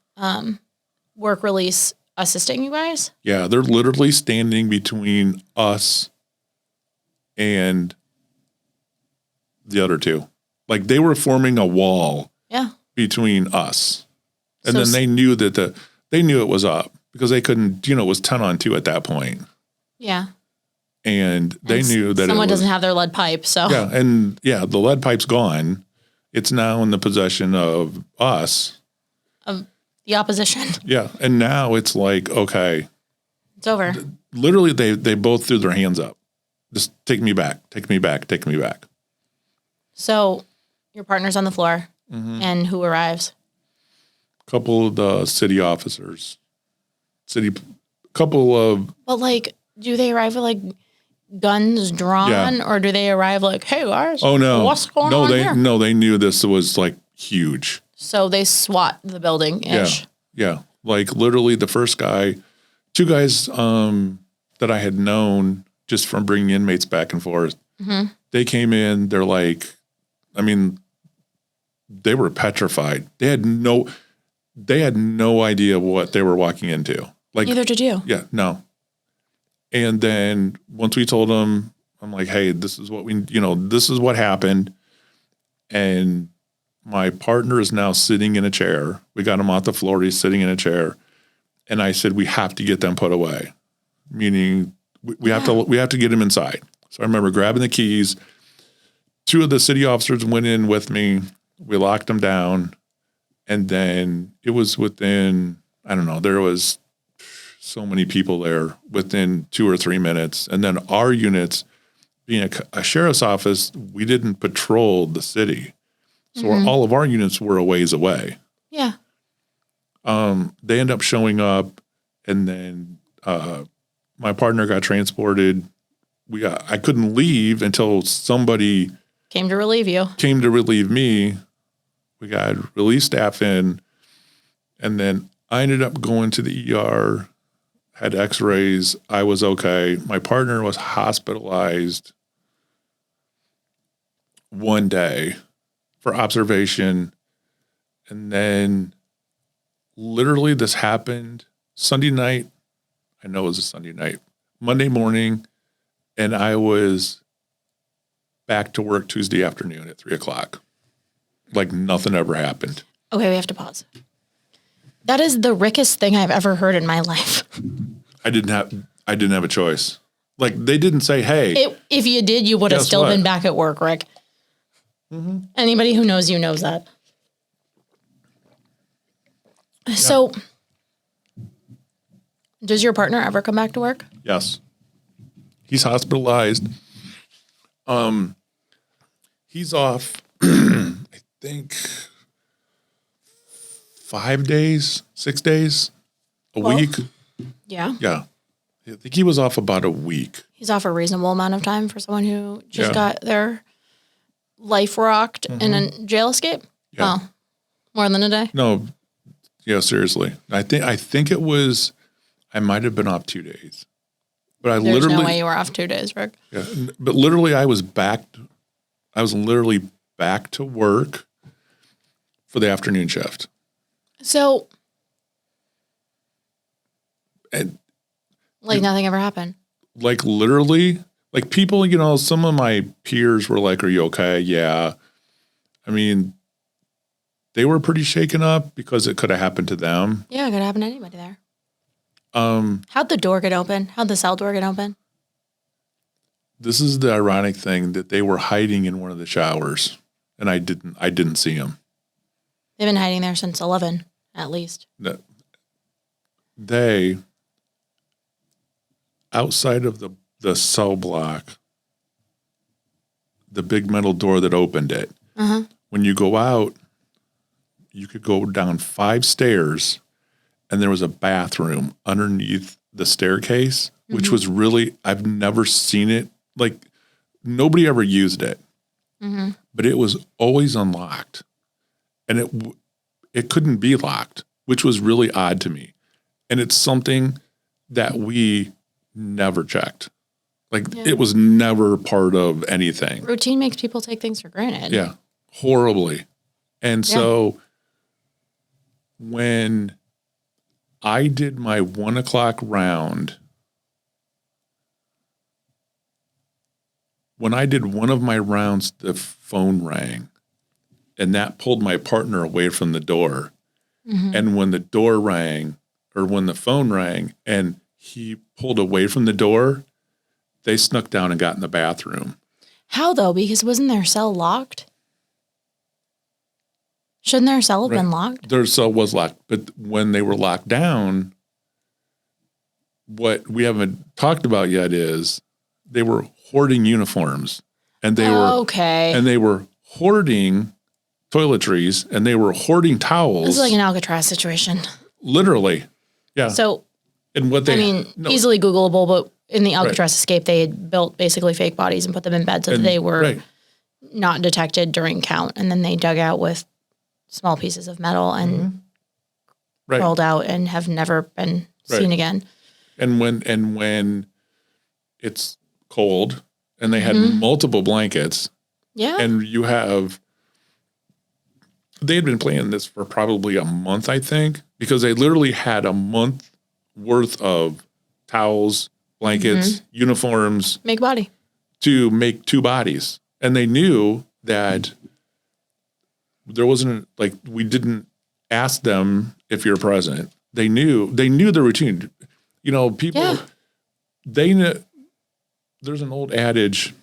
work release assisting you guys? Yeah, they're literally standing between us and the other two. Like, they were forming a wall Yeah. between us. And So then they knew that they knew it was up because they couldn't, it was 10-on-2 at that point. Yeah. And they And knew that someone it was, doesn't have their lead pipe, so Yeah, and the lead pipe's gone. It's now in the possession of us. the opposition. Yeah, and now it's like, okay, It's over. literally they both threw their hands up. Just take me back, take me back, take me back. So your partner's on the floor, Mm-hmm. and who arrives? Couple of the city officers, couple of But like, do they arrive with like guns drawn, Yeah. or do they arrive like, "Hey guys, oh no, what's going no on they here?" no they knew this was like huge. So they SWAT the building ish. Yeah, like literally the first guy, 2 guys that I had known just from bringing inmates back and forth. Mm-hmm. They came in. They're like, I mean, they were petrified. They had no idea what they were walking into. Like, Neither did you. yeah, no. And then once we told them, I'm like, hey, this is what this is what happened. And my partner is now sitting in a chair. We got him off the floor. He's sitting in a chair. And I said, we have to get them put away. Meaning we have to get him inside. So I remember grabbing the keys. 2 of the city officers went in with me. We locked them down. And then it was within, I don't know, there was so many people there within 2 or 3 minutes. And then our units, being a sheriff's office, we didn't patrol the city. So all of our units were a ways away. Yeah. They end up showing up, and then my partner got transported. I couldn't leave until somebody Came to relieve you. came to relieve me. We got relief staff in, and then I ended up going to the ER, had x-rays. I was okay. My partner was hospitalized one day for observation. And then literally this happened Sunday night. I know it was a Sunday night. Monday morning, and I was back to work Tuesday afternoon at 3:00. Like nothing ever happened. Okay, we have to pause. That is the rickest thing I've ever heard in my life. I didn't have a choice. Like they didn't say, "Hey." If you did, you would have Guess still what? been back at work, Rick. Anybody who knows you knows that. So, does your partner ever come back to work? Yes. He's hospitalized. He's off, I think 5 days, 6 days, a Well- week. Yeah. Yeah. I think he was off about a week. He's off a reasonable amount of time for someone who just Yeah. got their life rocked in a jail escape. Yeah. Oh, more than a day. No. Yeah, seriously. I think it was, I might have been off 2 days. But I There's literally, no way you were off 2 days, Rick. yeah, but literally I was literally back to work for the afternoon shift. So, And like nothing ever happened. like literally, like people, some of my peers were like, "Are you okay?" Yeah. I mean, they were pretty shaken up because it could have happened to them. Yeah, it could happen to anybody there. How'd the door get open? How'd the cell door get open? This is the ironic thing that they were hiding in one of the showers, and I didn't see them. They've been hiding there since 11, at least. They, outside of the cell block, the big metal door that opened it, when you go out, you could go down 5 stairs, and there was a bathroom underneath the staircase, which was really, I've never seen it. Like, nobody ever used it, but it was always unlocked, and it couldn't be locked, which was really odd to me. And it's something that we never checked. Like, it was never part of anything. Routine makes people take things for granted. Yeah, horribly. And so when I did my 1:00 round, when I did one of my rounds, the phone rang, and that pulled my partner away from the door. And when the door rang, or when the phone rang, and he pulled away from the door, they snuck down and got in the bathroom. How though? Because wasn't their cell locked? Shouldn't their cell have been locked? Their cell was locked, but when they were locked down, what we haven't talked about yet is they were hoarding uniforms, and they were hoarding toiletries, and they were hoarding towels. This is like an Alcatraz situation. Literally, yeah. So, and what they, easily Googleable, but in the Alcatraz escape, they had built basically fake bodies and put them in bed so that they were not detected during count. And then they dug out with small pieces of metal and rolled out and have never been seen again. And when it's cold and they had multiple blankets, and they had been planning this for probably a month, I think, because they literally had a month worth of towels, blankets, uniforms. Make body. To make 2 bodies. And they knew that there wasn't, like, we didn't ask them if you're present. They knew the routine. People, they knew, there's an old adage,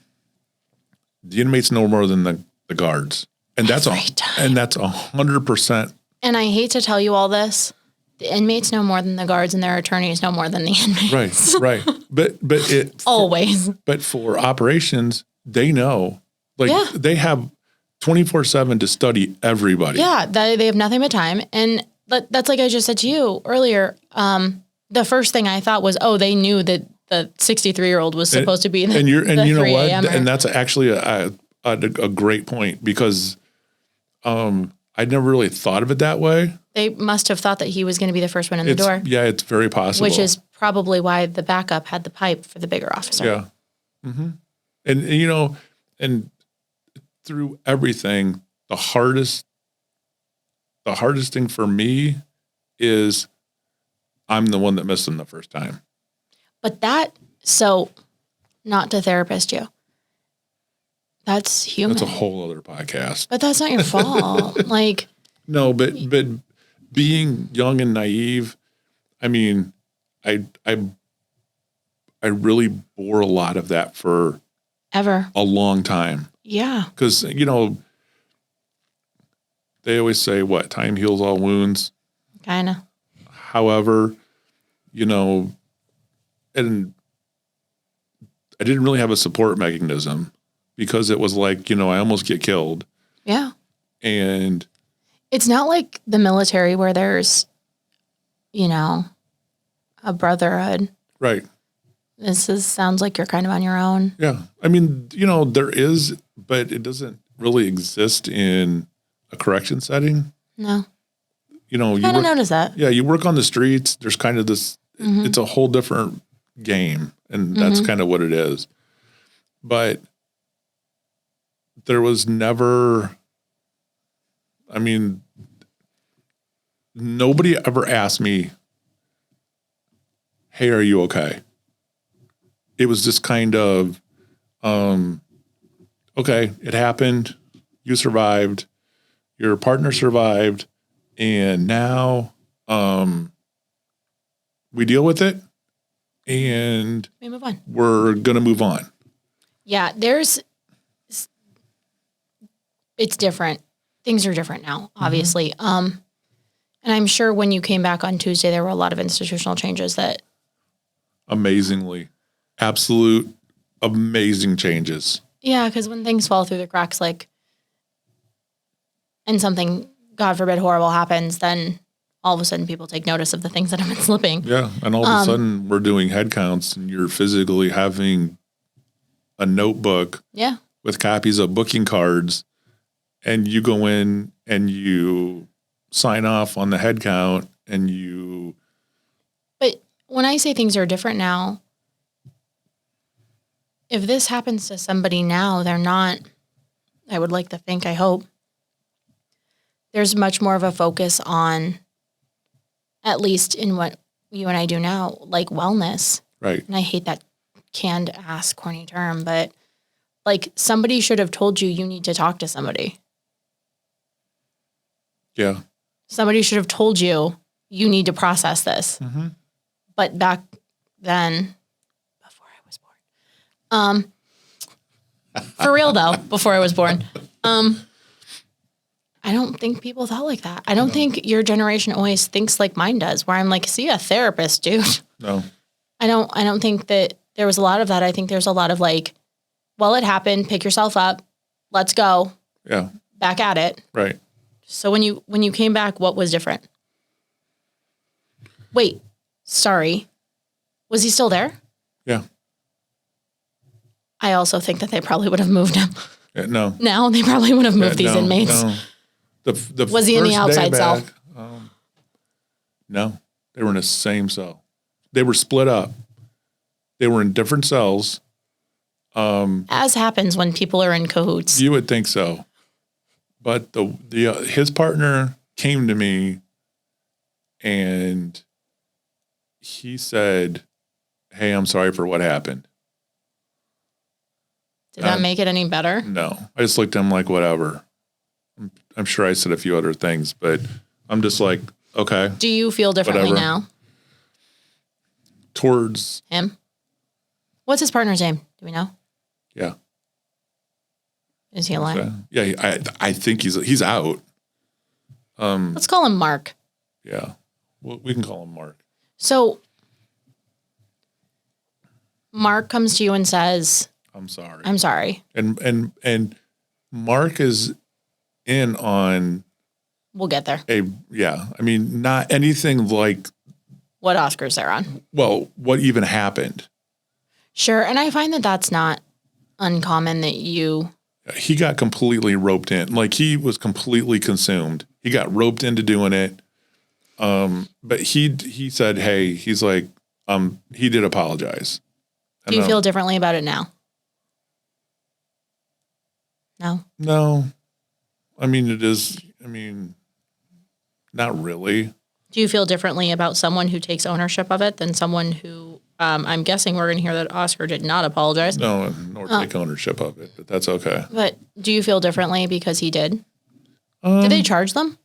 the inmates know more than the guards. And that's Every time. and that's 100%. And I hate to tell you all this. The inmates know more than the guards, and their attorneys know more than the inmates. Right. But Always. But for operations, they know. Like Yeah. they have 24/7 to study everybody. Yeah, they have nothing but time. And that's like I just said to you earlier. The first thing I thought was, oh, they knew that the 63-year-old was supposed to be the And you know 3 what? a.m.er. And that's actually a great point because I never really thought of it that way. They must have thought that he was going to be the first one in the door, Yeah, it's very possible. which is probably why the backup had the pipe for the bigger officer. Yeah. And you know, and through everything, the hardest thing for me is I'm the one that missed him the first time. But not to therapist you. That's human. That's a whole other podcast. But that's not your fault. Like, No, but being young and naive, I mean, I really bore a lot of that for ever. a long time. Yeah. Because, you know, they always say, what, time heals all wounds. Kind of. However, you know, and I didn't really have a support mechanism because it was like, you know, I almost get killed. Yeah. And It's not like the military where there's, you know, a brotherhood. right. Sounds like you're kind of on your own. Yeah. I mean, you know, there is, but it doesn't really exist in a correction setting. No. You know, I kind of noticed that. yeah, you work on the streets. There's kind of this, Mm-hmm. it's a whole different game. And that's kind of what it is. But there was never, I mean, nobody ever asked me, hey, are you okay? It was just kind of, okay, it happened. You survived. Your partner survived. And now we deal with it. And We move on. we're going to move on. Yeah, it's different. Things are different now, obviously. And I'm sure when you came back on Tuesday, there were a lot of institutional changes that. Amazingly. Absolute amazing changes. Yeah, because when things fall through the cracks, like, and something, God forbid, horrible happens, then all of a sudden people take notice of the things that have been slipping. Yeah. And all of a sudden we're doing head counts and you're physically having a notebook Yeah. with copies of booking cards and you go in and you sign off on the head count and you. But when I say things are different now, if this happens to somebody now, they're not, I would like to think, I hope, there's much more of a focus on, at least in what you and I do now, like wellness. Right. And I hate that canned ass corny term, but like somebody should have told you need to talk to somebody. Yeah. Somebody should have told you need to process this. Mm-hmm. But back then, before I was born, for real though, before I was born, I don't think people thought like that. I don't think your generation always thinks like mine does, where I'm like, see a therapist, dude. No. I don't think that there was a lot of that. I think there's a lot of like, well, it happened. Pick yourself up. Let's go. Yeah. Back at it. Right. So when you came back, what was different? Wait, sorry. Was he still there? Yeah. I also think that they probably would have moved him. No. Now they probably would have moved these No, inmates. no. The Was he in the first day outside cell? back, no, they were in the same cell. They were split up. They were in different cells. As happens when people are in cahoots. You would think so, but his partner came to me, and he said, "Hey, I'm sorry for what happened." Did that make it any better? No, I just looked at him like, whatever. I'm sure I said a few other things, but I'm just like, okay. Do you feel differently Whatever. now? Towards Him? What's his partner's name? Do we know? Yeah. Is he alive? Yeah. I think he's out. Let's call him Mark. Yeah. Well, we can call him Mark. So Mark comes to you and says, I'm sorry. I'm sorry. And Mark is in on We'll get there. I mean, not anything like, What Oscar's there on? well, what even happened. Sure. And I find that that's not uncommon that He got completely roped in. Like, he was completely consumed. He got roped into doing it. But he said, hey, he's like, he did apologize. do you feel differently about it now? No. No. I mean, not really. Do you feel differently about someone who takes ownership of it than someone who, I'm guessing we're going to hear that Oscar did not apologize. No, nor take ownership of it, but that's okay. But do you feel differently because he did? Did they charge them?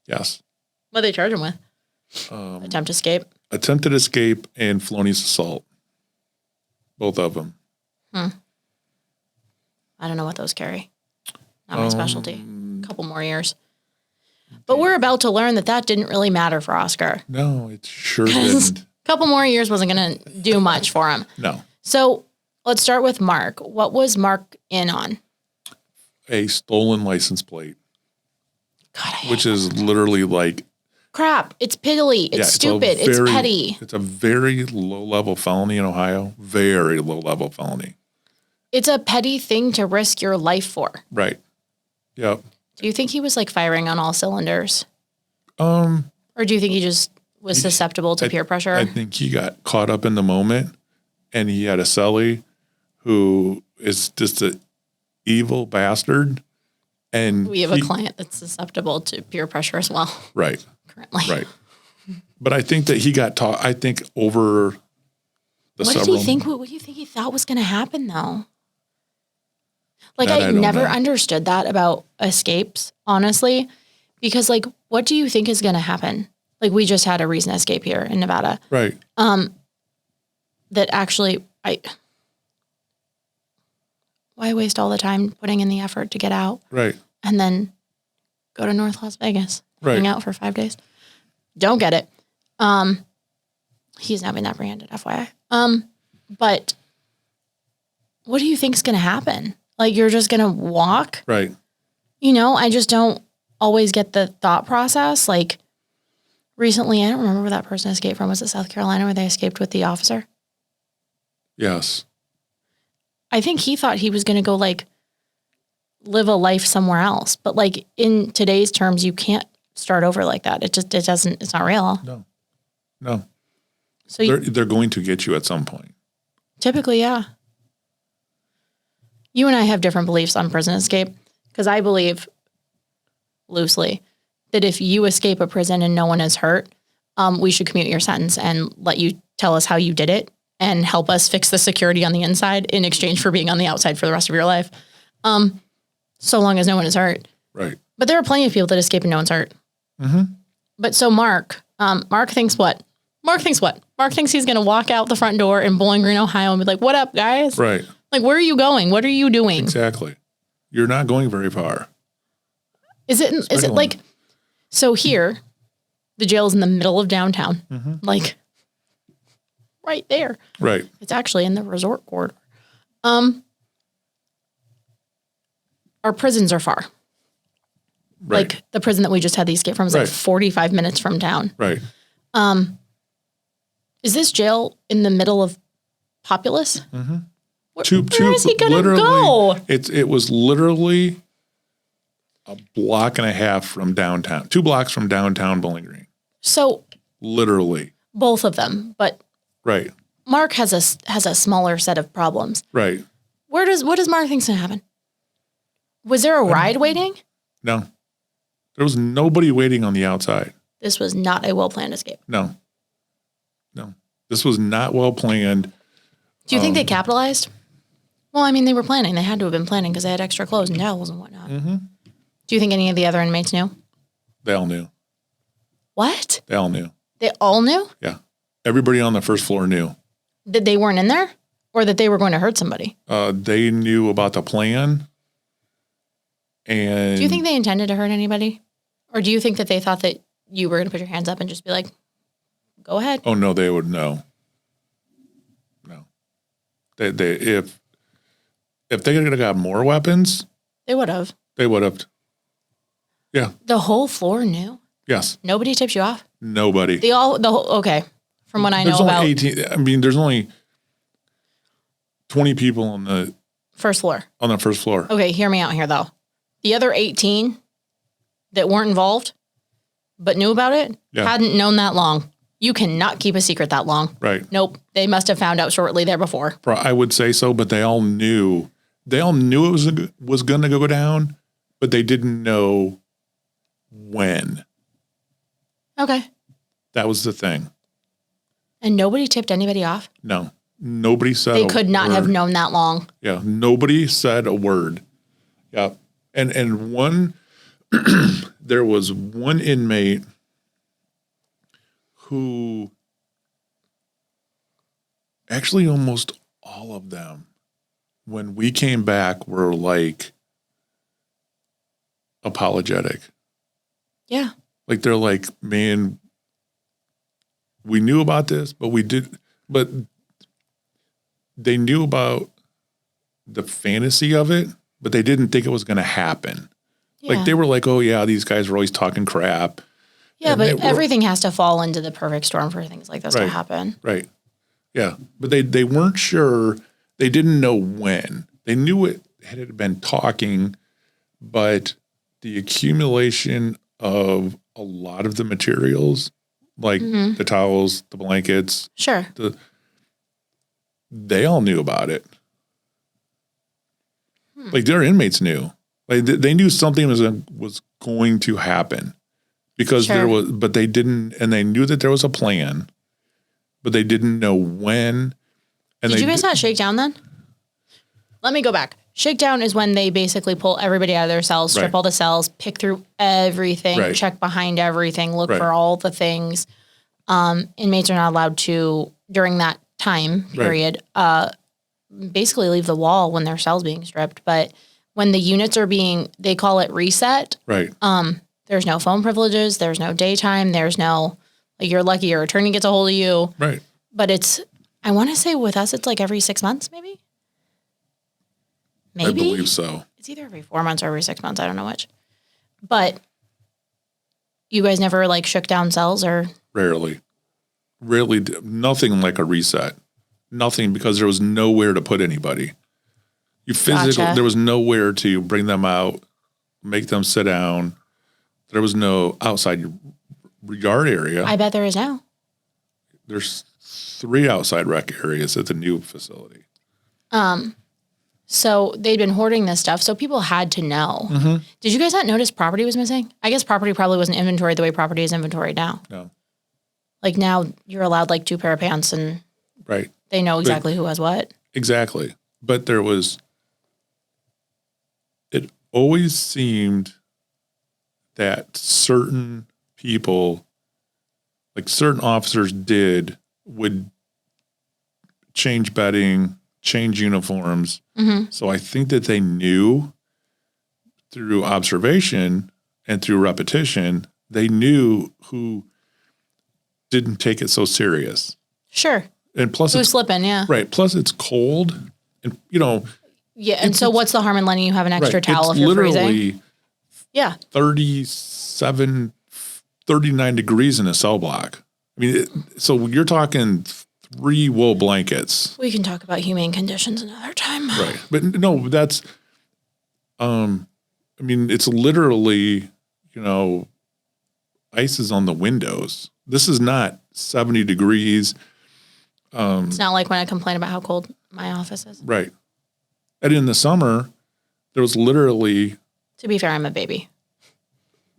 Yes. What did they charge him with? Attempt escape? Attempted escape and felonious assault. Both of them. I don't know what those carry. Not my specialty. A couple more years. But we're about to learn that didn't really matter for Oscar. No, it sure didn't. A couple more years wasn't going to do much for him. No. So let's start with Mark. What was Mark in on? A stolen license plate, God, I hate which is literally like, crap. It's piddly. It's stupid. It's petty. It's a very low-level felony in Ohio. Very low-level felony. It's a petty thing to risk your life for. Right. Yep. Do you think he was like firing on all cylinders? Or do you think he just was susceptible to peer pressure? I think he got caught up in the moment, and he had a cellie who is just an evil bastard. And we have a client that's susceptible to peer pressure as well. Right. Currently. Right. But I think that he got taught, I think over the What do you think he thought was going to happen though? Like, That I I don't never know. understood that about escapes, honestly, because like, what do you think is going to happen? Like, we just had a recent escape here in Nevada. Right. That actually, why waste all the time putting in the effort to get out Right. and then go to North Las Vegas, Right. hang out for 5 days? Don't get it. He's not been apprehended, FYI. But what do you think is going to happen? Like, you're just going to walk? Right. I just don't always get the thought process. Like, recently, I don't remember where that person escaped from. Was it South Carolina where they escaped with the officer? Yes. I think he thought he was going to go, like, live a life somewhere else. But, like, in today's terms, you can't start over like that. It's not real. No. So They're going to get you at some point. typically, yeah. You and I have different beliefs on prison escape because I believe loosely that if you escape a prison and no one is hurt, we should commute your sentence and let you tell us how you did it and help us fix the security on the inside in exchange for being on the outside for the rest of your life. So long as no one is hurt. Right. But there are plenty of people that escape and no one's hurt. Mm-hmm. But so Mark thinks what? Mark thinks he's going to walk out the front door in Bowling Green, Ohio and be like, what up, guys? Right. Like, where are you going? What are you doing? Exactly. You're not going very far. Is it like, so here, the jail is in the middle of downtown, like right there. Right. It's actually in the resort corridor. Our prisons are far. Right. Like the prison that we just had the escape from is like Right. 45 minutes from town. Right. Is this jail in the middle of Populous? Mm-hmm. Where is he going to go? It was literally a block and a half from downtown, 2 blocks from downtown Bowling Green. So Literally. both of them, but Right. Mark has a smaller set of problems. Right. What does Mark think's going to happen? Was there a ride waiting? No. There was nobody waiting on the outside. This was not a well-planned escape. No. This was not well planned. Do you think they capitalized? Well, I mean, they were planning. They had to have been planning because they had extra clothes and towels and whatnot. Mm-hmm. Do you think any of the other inmates knew? They all knew. What? They all knew. They all knew? Yeah. Everybody on the first floor knew. That they weren't in there? Or that they were going to hurt somebody? They knew about the plan. And Do you think they intended to hurt anybody? Or do you think that they thought that you were going to put your hands up and just be like, go ahead? Oh, no, they would know. No. They if they could have got more weapons, They would have. they would have. Yeah. The whole floor knew? Yes. Nobody tipped you off? Nobody. Okay. From what I There's know only about 18. I mean, there's only 20 people on the first floor. first floor. Okay, hear me out here though. The other 18 that weren't involved but knew about it hadn't known that long. You cannot keep a secret that long. Right. Nope. They must have found out shortly there before. I would say so, but they all knew. They all knew it was going to go down, but they didn't know when. Okay. That was the thing. And nobody tipped anybody off? No. Nobody said They could not have known that long. Yeah. Nobody said a word. Yeah. And one, there was one inmate who, actually almost all of them, when we came back, were like apologetic. Yeah. Like they're like, man, we knew about this, but they knew about the fantasy of it, but they didn't think it was going to happen. Yeah. Like they were like, oh yeah, these guys are always talking crap. Yeah, And but everything has to fall into the perfect storm for things like this to Right. happen. Right. Yeah. But they weren't sure. They didn't know when. They knew it had been talking, but the accumulation of a lot of the materials, like the towels, the blankets, Sure. they all knew about it. Like their inmates knew. Like they knew something was going to happen because Sure. but they didn't, and they knew that there was a plan, but they didn't know when. And Did you guys not shake down then? Let me go back. Shakedown is when they basically pull everybody out of their cells, strip Right. all the cells, pick through everything, Right. check behind everything, look Right. for all the things. Inmates are not allowed to, during that time period, basically leave the wall when their cell's being stripped. But when the units are they call it reset. Right. There's no phone privileges. There's no daytime. There's no, like, you're lucky your attorney gets a hold of you. Right. But I want to say with us, it's like every 6 months, maybe? Maybe? I believe so. It's either every 4 months or every 6 months. I don't know which. But you guys never like shook down cells or? Rarely. Nothing like a reset. Nothing, because there was nowhere to put anybody. Gotcha. There was nowhere to bring them out, make them sit down. There was no outside yard area. I bet there is now. There's 3 outside rec areas at the new facility. So they'd been hoarding this stuff, so people had to know. Mm-hmm. Did you guys not notice property was missing? I guess property probably wasn't inventoried the way property is inventoried now. No. Like now you're allowed like 2 pair of pants and Right. they know exactly who has what. Exactly. But it always seemed that certain people, like certain officers would change bedding, change uniforms. Mm-hmm. So I think that they knew through observation and through repetition, they knew who didn't take it so serious. Sure. And plus, Who's slipping, yeah. right. Plus it's cold and, Yeah, and so what's the harm in letting you have an extra towel if it's you're literally freezing? Yeah. 39 degrees in a cell block. I mean, so you're talking 3 wool blankets. We can talk about humane conditions another time. Right. But no, that's, I mean, it's literally, ice is on the windows. This is not 70 degrees. It's not like when I complain about how cold my office is. Right. And in the summer, there was literally To be fair, I'm a baby.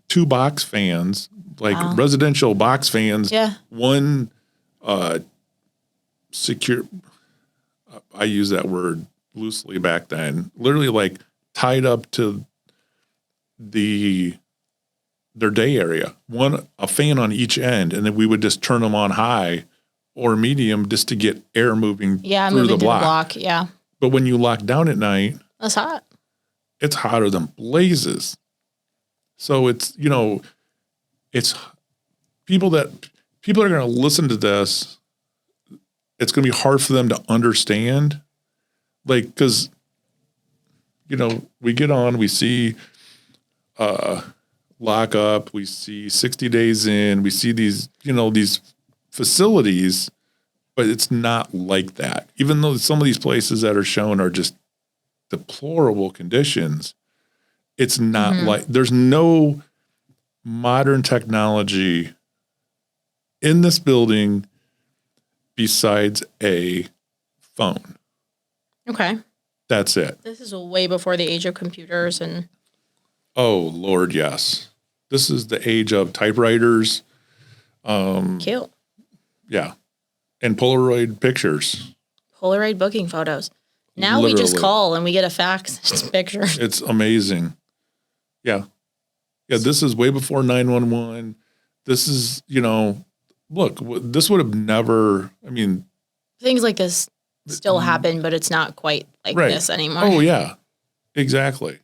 2 box fans, like residential box fans. Yeah. One secure, I use that word loosely back then, literally like tied up to their day area. A fan on each end, and then we would just turn them on high or medium just to get air moving Yeah, through moving the through block. the block. Yeah, But when you lock down at night, that's hot. it's hotter than blazes. So it's, it's people are going to listen to this. It's going to be hard for them to understand. Like, because, we get on, we see lock up, we see 60 days in, we see these, these facilities, but it's not like that. Even though some of these places that are shown are just deplorable conditions, it's not like, there's no modern technology in this building besides a phone. Okay. That's it. This is way before the age of computers and. Oh, Lord, yes. This is the age of typewriters. Cute. Yeah. And Polaroid pictures. Polaroid booking photos. Now we just Literally. call and we get a fax. Just a picture. It's amazing. Yeah. Yeah, this is way before 911. This is, look, this would have never, Things like this still happen, but it's not quite like right. this anymore. Oh, yeah. Exactly.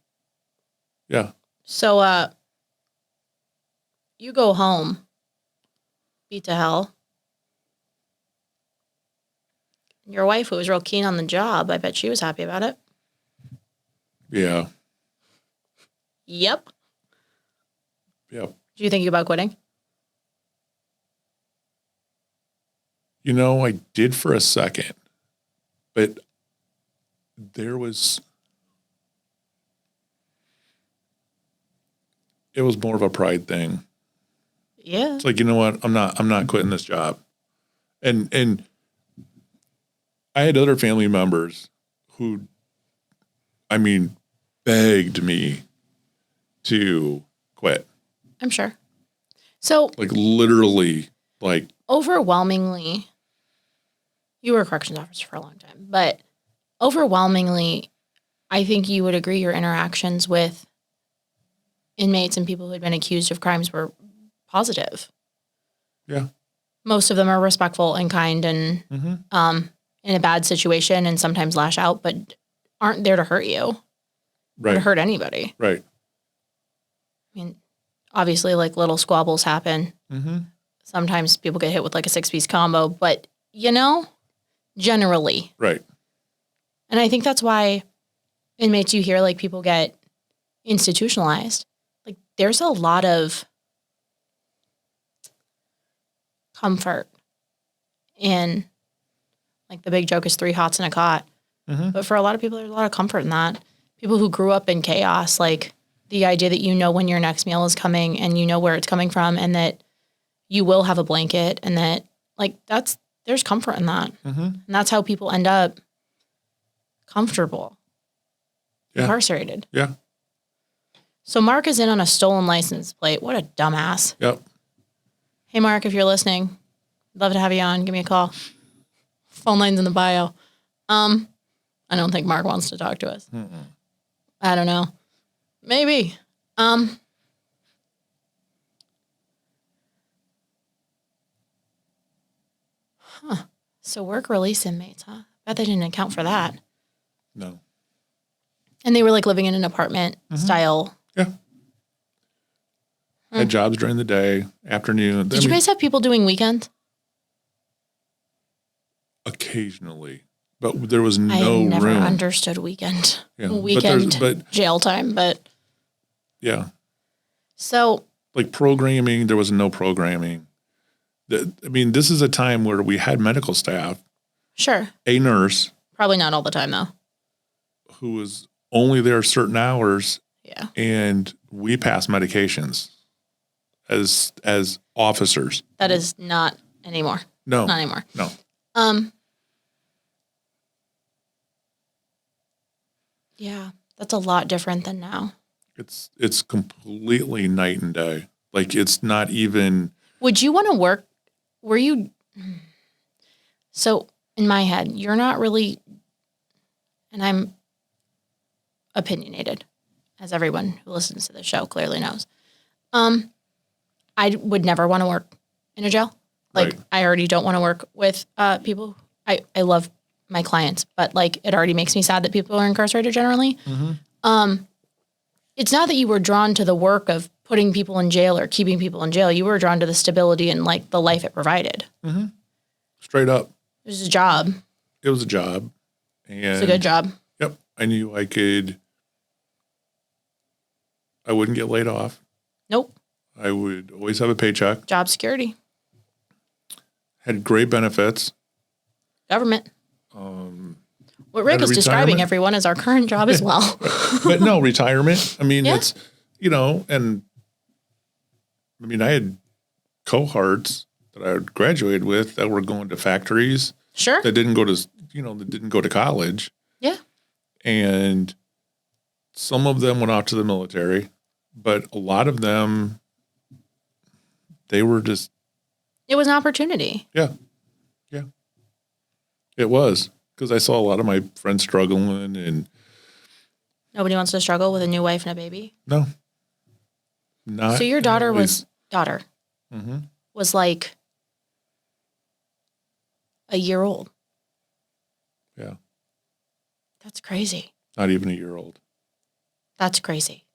Yeah. So, you go home, beat to hell. Your wife, who was real keen on the job, I bet she was happy about it. Yeah. Yep. Yep. Do you think about quitting? I did for a second, but it was more of a pride thing. Yeah. It's like, you know what? I'm not quitting this job. And I had other family members who, begged me to quit. I'm sure. So Like literally, like, overwhelmingly, you were a corrections officer for a long time, but overwhelmingly, I think you would agree your interactions with inmates and people who had been accused of crimes were positive. yeah. Most of them are respectful and kind and in a bad situation and sometimes lash out, but aren't there to hurt you or Right. to hurt anybody. Right. Obviously, like little squabbles happen. Mm-hmm. Sometimes people get hit with like a 6-piece combo, but generally. Right. And I think that's why inmates, you hear like people get institutionalized. Like there's a lot of comfort in, like the big joke is 3 hots and a cot. Mm-hmm. But for a lot of people, there's a lot of comfort in that. People who grew up in chaos, like the idea that you know when your next meal is coming and you know where it's coming from and that you will have a blanket and that like there's comfort in that. Mm-hmm. And that's how people end up comfortable, incarcerated. Yeah. So Mark is in on a stolen license plate. What a dumbass. Yep. Hey, Mark, if you're listening, I'd love to have you on. Give me a call. Phone line's in the bio. I don't think Mark wants to talk to us. Mm-mm. I don't know. Maybe. So work release inmates, huh? Bet they didn't account for that. No. And they were like living in an apartment style. Yeah. Had jobs during the day, afternoon. Did you guys have people doing weekends? Occasionally, but there was I no never room. understood weekend. Yeah, Weekend but jail time, but yeah, so like programming, there was no programming. This is a time where we had medical staff, sure. a nurse Probably not all the time though. who was only there certain hours, Yeah. and we passed medications as officers. That is not anymore. No, Not anymore. no. Yeah, that's a lot different than now. It's completely night and day. Like it's not even. Would you want to work? Were you? So in my head, you're not really, and I'm opinionated, as everyone who listens to the show clearly knows. I would never want to work in a jail. Like, Right. I already don't want to work with people. I love my clients, but like, it already makes me sad that people are incarcerated generally. It's not that you were drawn to the work of putting people in jail or keeping people in jail. You were drawn to the stability and like the life it provided. Straight up. It was a job. It was a job. And It's a good job. Yep. I knew I wouldn't get laid off. Nope. I would always have a paycheck. Job security. Had great benefits. Government. What Rick had a is describing, retirement. everyone, is our current job as well. But no, retirement. I mean, Yeah. it's, and I mean, I had cohorts that I graduated with that were going to factories Sure. that didn't go to college. Yeah. And some of them went off to the military, but a lot of them, they were just, It was an opportunity. yeah. It was, because I saw a lot of my friends struggling, and Nobody wants to struggle with a new wife and a baby. no, not. So your daughter always. was like a year old. Yeah, That's crazy. not even a year old. That's crazy.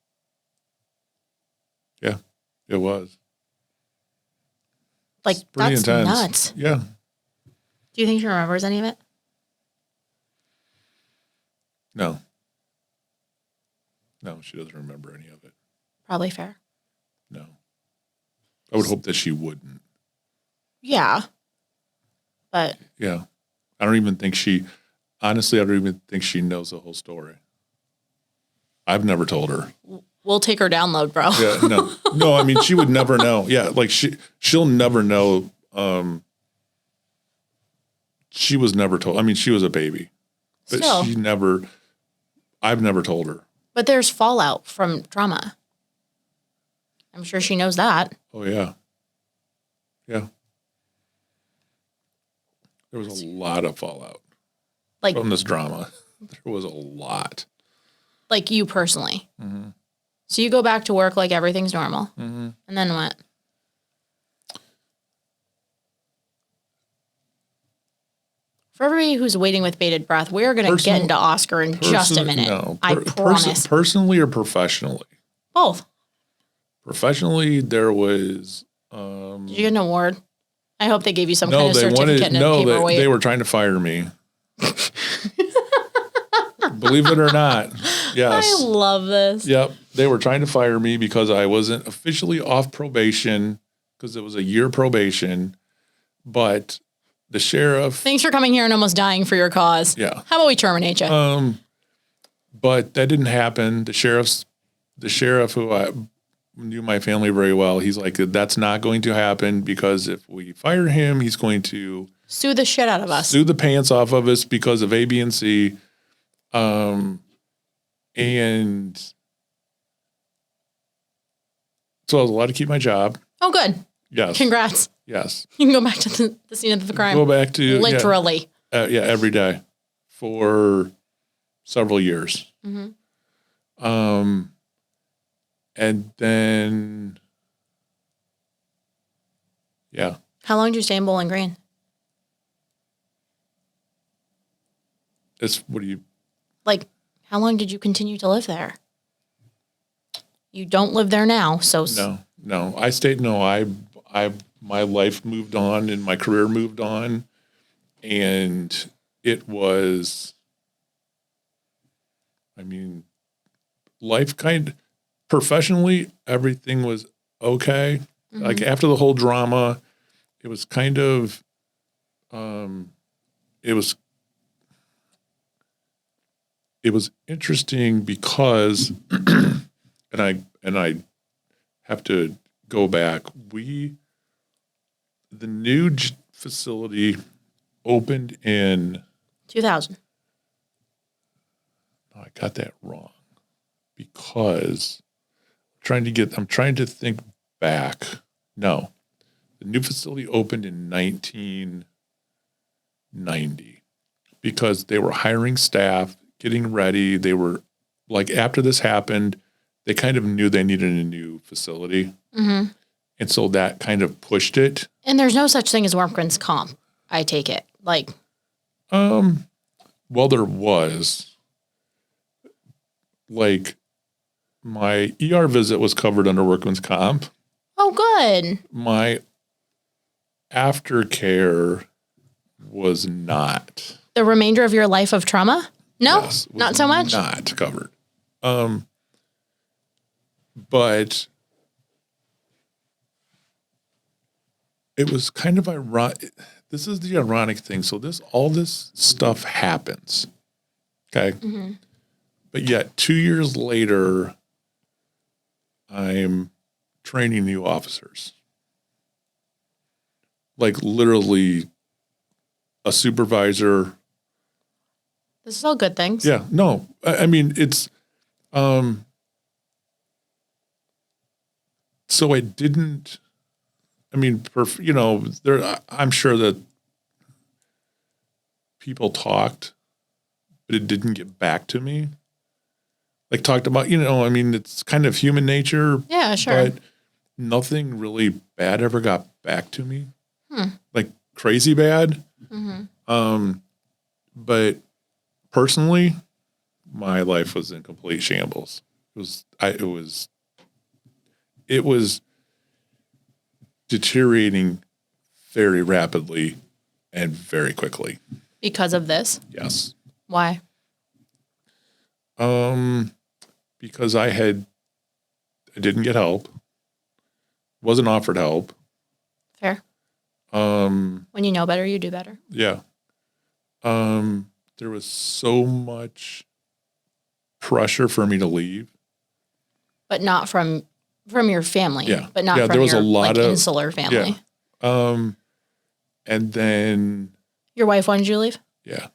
Yeah, it was. Like, It's pretty that's intense. nuts. Yeah. Do you think she remembers any of it? No. No, she doesn't remember any of it. Probably fair. No. I would hope that she wouldn't. Yeah. But Yeah. I don't even think she knows the whole story. I've never told her. we'll take her download, bro. Yeah, no. No, I mean, she would never know. Yeah, like she'll never know. She was never told. I mean, she was a baby. But Still. I've never told her. But there's fallout from trauma. I'm sure she knows that. Oh, yeah. Yeah. There was a lot of fallout Like, from this drama. There was a lot. like you personally. Mm-hmm. So you go back to work like everything's normal. Mm-hmm. And then what? For everybody who's waiting with bated breath, we're going to get into Oscar in just a minute. No, I promise. Personally or professionally? Both. Professionally, there was. Did you get an award? I hope they gave you some No, kind of they certificate wanted. and a No, paperweight. they were trying to fire me. Believe it or not, yes. I love this. Yep, they were trying to fire me because I wasn't officially off probation because it was a year probation, but the sheriff. Thanks for coming here and almost dying for your cause. Yeah. How about we terminate you? But that didn't happen. The sheriff who I knew my family very well, he's like, that's not going to happen because if we fire him, he's going to Sue the shit out of us. sue the pants off of us because of A, B, and C. And so I was allowed to keep my job. Oh, good. Yes. Congrats. Yes. You can go back to the scene of the crime. Go back to Literally. every day for several years. Mm-hmm. And then, yeah, How long did you stay in Bowling Green? it's what do you? Like, how long did you continue to live there? You don't live there now, so No, I stayed. No, my life moved on and my career moved on, and it was. I mean, life professionally, everything was okay. Mm-hmm. Like after the whole drama, it was kind of, it was interesting because, and I have to go back. The new facility opened in. 2000. I got that wrong because I'm trying to think back. No, the new facility opened in 1990 because they were hiring staff, getting ready. They were like, after this happened, they kind of knew they needed a new facility. Mm-hmm. And so that kind of pushed it. And there's no such thing as workman's comp, I take it. Like, Well, there was. Like, my ER visit was covered under workman's comp. oh, good. My aftercare was not. The remainder of your life of trauma? No, Yes, was not so much. Not covered. But it was kind of ironic. This is the ironic thing. So all this stuff happens. Okay. Mm-hmm. But yet 2 years later, I'm training new officers. Like literally a supervisor. This is all good things. Yeah, no, I mean, it's, so I didn't, I mean, I'm sure that people talked, but it didn't get back to me. Like talked about, I mean, it's kind of human nature. Yeah, sure. But nothing really bad ever got back to me. Like crazy bad. But personally, my life was in complete shambles. It was deteriorating very rapidly and very quickly. Because of this? Yes. Why? Because I didn't get help, wasn't offered help. Fair. When you know better, you do better. Yeah. There was so much pressure for me to leave. But not from your family. Yeah. But not Yeah, from there was your a lot of insular family. Yeah. And then Your wife wanted you to leave? yeah,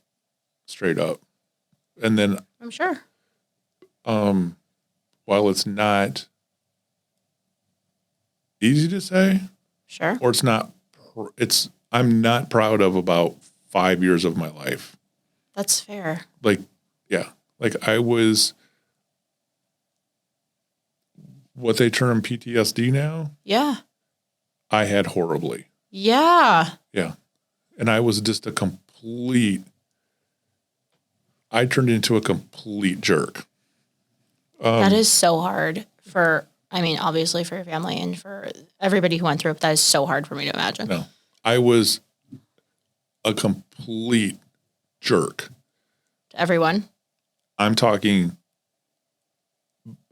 straight up. And then I'm sure. while it's not easy to say, Sure. or I'm not proud of about 5 years of my life. That's fair. Like, yeah, like I was what they term PTSD now. Yeah. I had horribly. Yeah. Yeah. And I was just I turned into a complete jerk. That is so hard obviously for your family and for everybody who went through it. That is so hard for me to imagine. No, I was a complete jerk. To everyone. I'm talking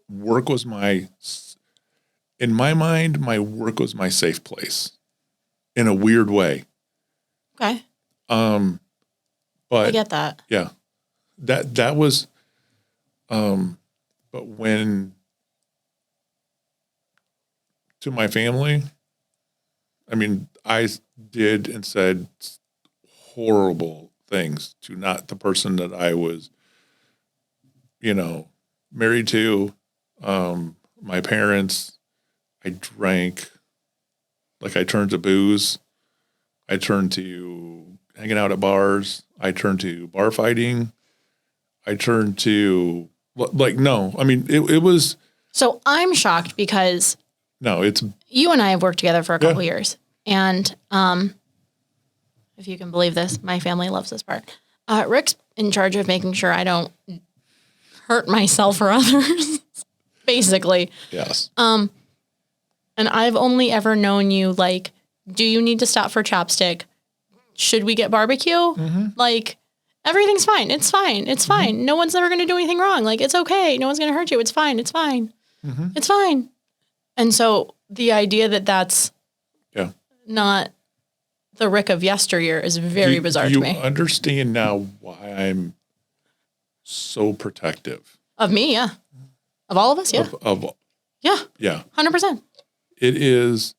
work was in my mind, my work was my safe place in a weird way. Okay. But I get that. yeah, that was, but when to my family, I mean, I did and said horrible things to not the person that I was, married to, my parents. I drank, like I turned to booze. I turned to hanging out at bars. I turned to bar fighting. I turned to no, I mean, it was. So I'm shocked because No, it's. you and I have worked together for a couple years. And if you can believe this, my family loves this part. Rick's in charge of making sure I don't hurt myself or others, basically. Yes. And I've only ever known you like, do you need to stop for chopstick? Should we get barbecue? Mm-hmm. Like, everything's fine. It's fine. It's fine. No one's ever going to do anything wrong. Like, it's okay. No one's going to hurt you. It's fine. It's fine. Mm-hmm. It's fine. And so the idea that that's Yeah. not the Rick of yesteryear is very bizarre to me. You understand now why I'm so protective Of me, yeah. Of all of us, yeah. of Yeah. yeah. 100%. It is.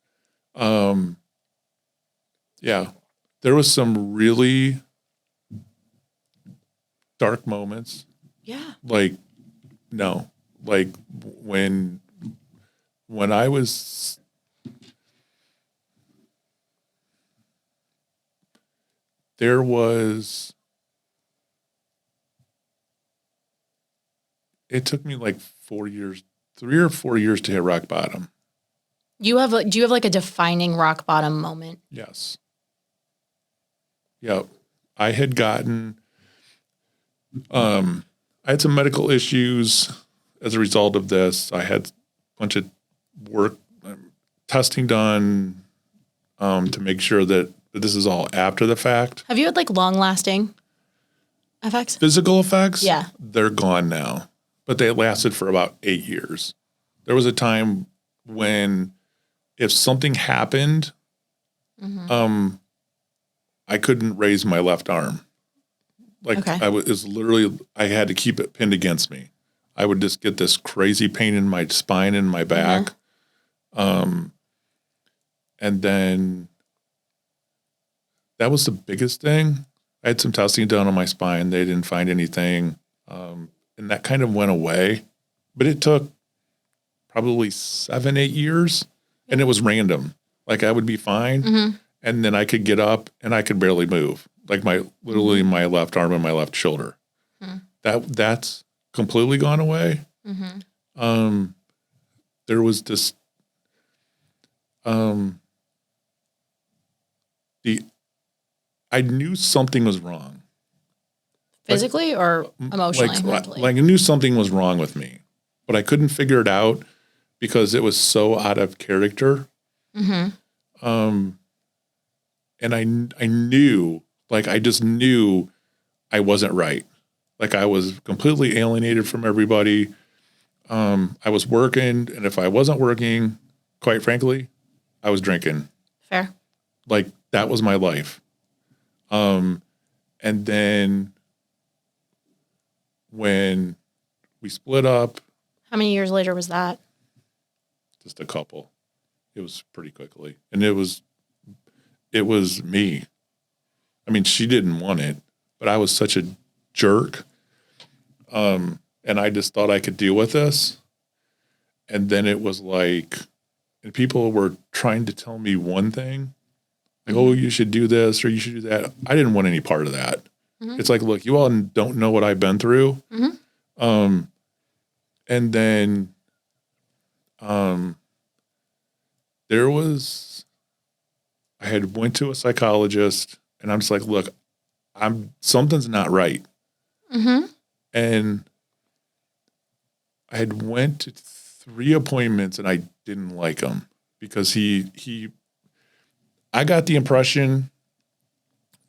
Yeah. There was some really dark moments. Yeah. Like, no, like when I was, there was, it took me like 4 years, 3 or 4 years to hit rock bottom. Do you have like a defining rock bottom moment? Yes. Yep. I had gotten, I had some medical issues as a result of this. I had a bunch of work testing done to make sure that this is all after the fact. Have you had like long lasting effects? Physical effects? Yeah. They're gone now, but they lasted for about 8 years. There was a time when if something happened, I couldn't raise my left arm. Like Okay. I had to keep it pinned against me. I would just get this crazy pain in my spine and my back. And then that was the biggest thing. I had some testing done on my spine. They didn't find anything. And that kind of went away, but it took probably 7-8 years and it was random. Like I would be fine. And then I could get up and I could barely move. Like literally my left arm and my left shoulder. That's completely gone away. There was this, I knew something was wrong. Physically or emotionally? Mentally? Like I knew something was wrong with me, but I couldn't figure it out because it was so out of character. And I knew, like, I just knew I wasn't right. Like I was completely alienated from everybody. I was working, and if I wasn't working, quite frankly, I was drinking. Fair. Like that was my life. And then when we split up, How many years later was that? just a couple, it was pretty quickly. And it was me. I mean, she didn't want it, but I was such a jerk. And I just thought I could deal with this. And then it was like, and people were trying to tell me one thing, like, oh, you should do this or you should do that. I didn't want any part of that. It's like, look, you all don't know what I've been through. And then I had went to a psychologist and I'm just like, look, something's not right. And I had went to 3 appointments and I didn't like him because I got the impression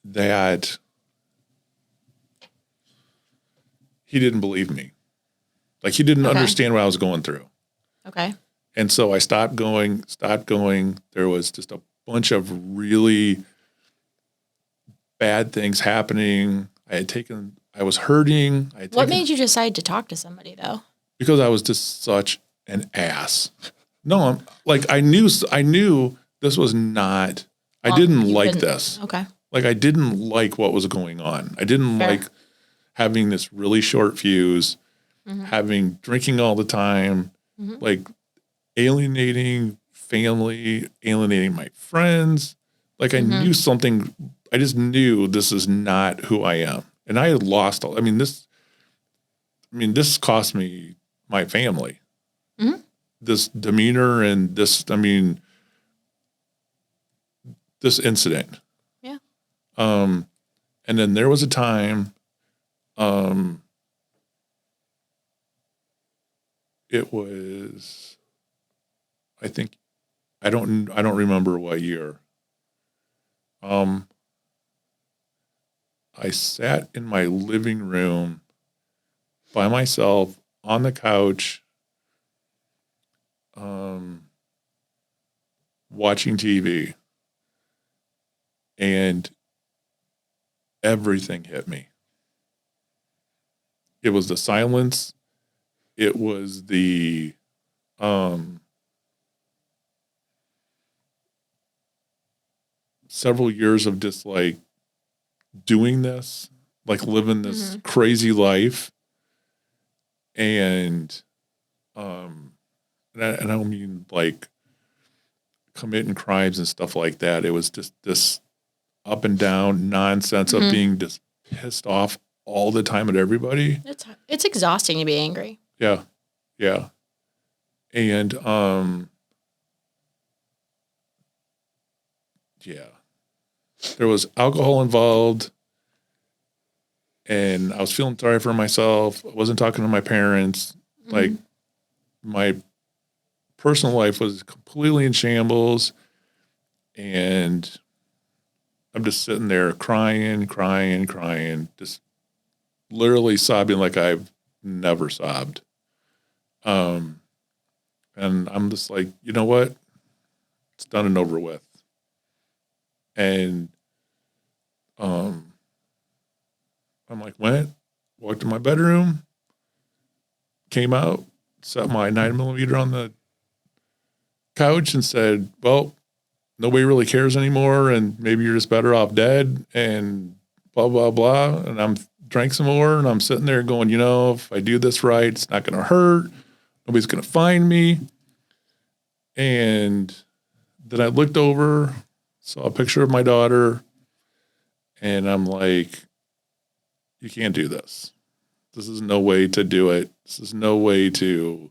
that he didn't believe me. Like he didn't understand what I was going through. Okay. And so I stopped going. There was just a bunch of really bad things happening. I was hurting. What made you decide to talk to somebody though? Because I was just such an ass. No, I knew this was not, I didn't like this. Okay. Like I didn't like what was going on. I didn't like having this really short fuse, drinking all the time, like alienating family, alienating my friends. Like I knew something, I just knew this is not who I am. And I had lost this cost me my family. This demeanor and this incident. Yeah. And then there was a time, it was, I think, I don't remember what year. I sat in my living room by myself on the couch, watching TV, and everything hit me. It was the silence. It was the several years of just like doing this, like living this crazy life. And I don't mean like committing crimes and stuff like that. It was just this up and down nonsense of being just pissed off all the time at everybody. It's exhausting to be angry. Yeah. Yeah. And yeah, there was alcohol involved, and I was feeling sorry for myself. I wasn't talking to my parents. Like, my personal life was completely in shambles, and I'm just sitting there crying, just literally sobbing like I've never sobbed. And I'm just like, you know what? It's done and over with. And I'm like, walked to my bedroom, came out, set my 9mm on the couch and said, well, nobody really cares anymore, and maybe you're just better off dead, and blah, blah, blah. And I'm drank some more, and I'm sitting there going, if I do this right, it's not going to hurt. Nobody's going to find me. And then I looked over, saw a picture of my daughter, and I'm like, you can't do this. This is no way to do it. This is no way to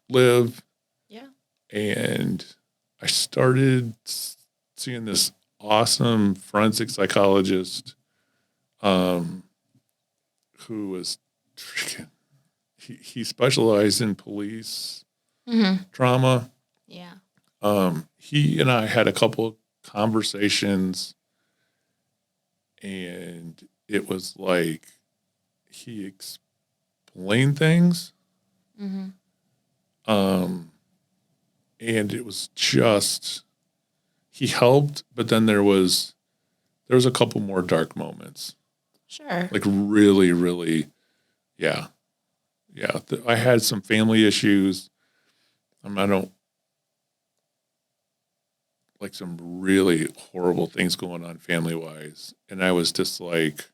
live. Yeah. And I started seeing this awesome forensic psychologist who was freaking, he specialized in police trauma. Yeah. He and I had a couple of conversations, and it was like he explained things. And it was just, he helped, but then there was a couple more dark moments. Sure. Like really, really, yeah. Yeah. I had some family issues. I don't, like some really horrible things going on family-wise. And I was just like,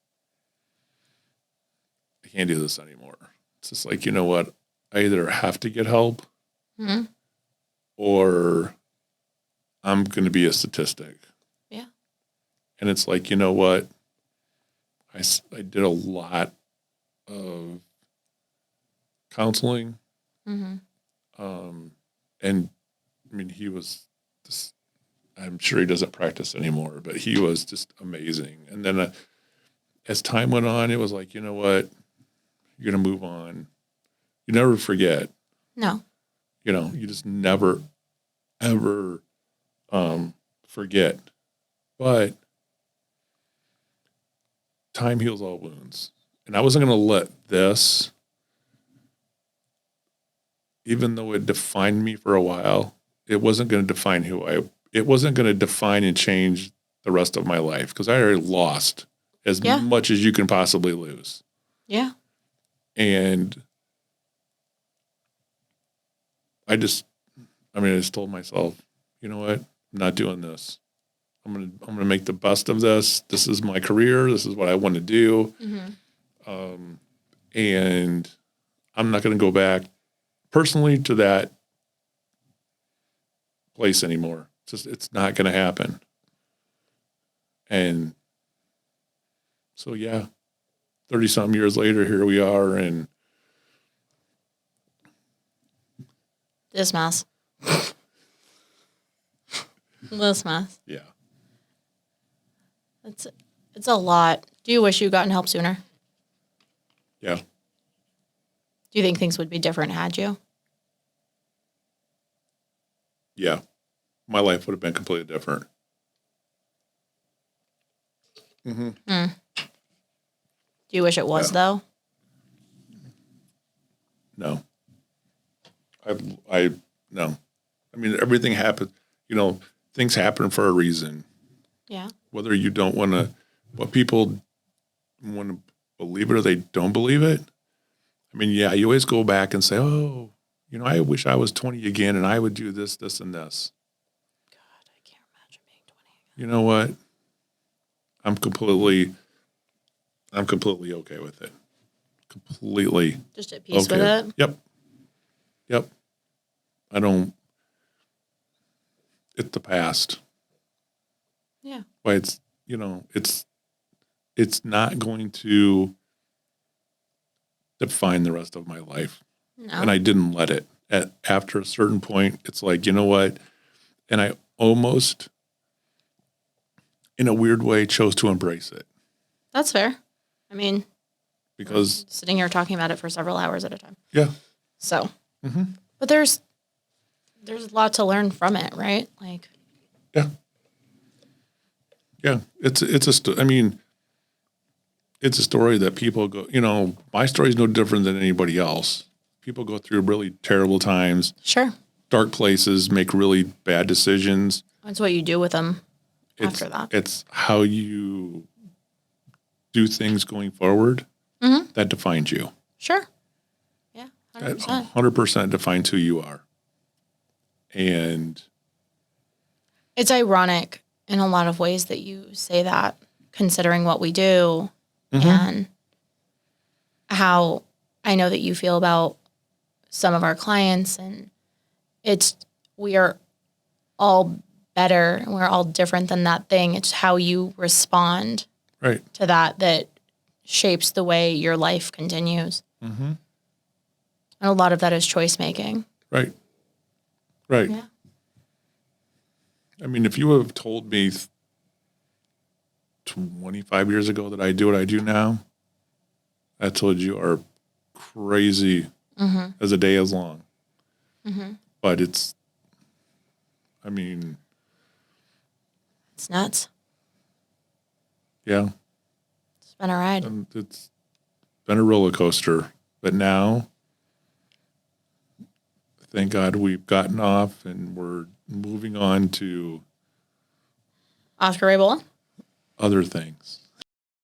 I can't do this anymore. It's just like, you know what? I either have to get help or I'm going to be a statistic. Yeah. And it's like, you know what? I did a lot of counseling. And I mean, he was just, I'm sure he doesn't practice anymore, but he was just amazing. And then as time went on, it was like, you know what? You're going to move on. You never forget. No. You just never, ever forget. But time heals all wounds. And I wasn't going to let this, even though it defined me for a while, it wasn't going to define it wasn't going to define and change the rest of my life, because I already lost as much as you can possibly lose. Yeah. And I just told myself, you know what? I'm not doing this. I'm gonna make the best of this. This is my career. This is what I want to do. And I'm not going to go back personally to that place anymore. It's not going to happen. And so, 30-something years later, here we are, and this mess. This mess. Yeah. It's a lot. Do you wish you'd gotten help sooner? Yeah. Do you think things would be different had you? Yeah. My life would have been completely different. Do you wish it was, though? No. No. I mean, everything happens, things happen for a reason. Yeah. Whether you don't want to, what people want to believe it or they don't believe it. I mean, you always go back and say, oh, I wish I was 20 again and I would do this, this, and this. God, I can't imagine being 20 again. You know what? I'm completely okay with it. Completely. Just at peace with it? Yep. It's the past. Yeah. But it's not going to define the rest of my life. No. And I didn't let it. After a certain point, it's like, you know what? And I almost, in a weird way, chose to embrace it That's fair. I mean, because, sitting here talking about it for several hours at a time. yeah, So, but there's a lot to learn from it, right? Like, yeah, yeah. It's I mean, it's a story that people go. My story is no different than anybody else. People go through really terrible times, sure. dark places, make really bad decisions. That's what you do with them It's, after that. it's how you do things going forward that defines you. Sure. Yeah. That 100%. 100% defines who you are. And It's ironic in a lot of ways that you say that, considering what we do and how I know that you feel about some of our clients, and we are all better and we're all different than that thing. It's how you respond right, to that shapes the way your life continues. And a lot of that is choice making. right. Yeah. I mean, if you would have told me 25 years ago that I do what I do now, I told you are crazy as a day is long. But it's nuts. yeah, It's been a ride. it's been a roller coaster. But now, thank God we've gotten off and we're moving on to Oscar Ray Bola? other things.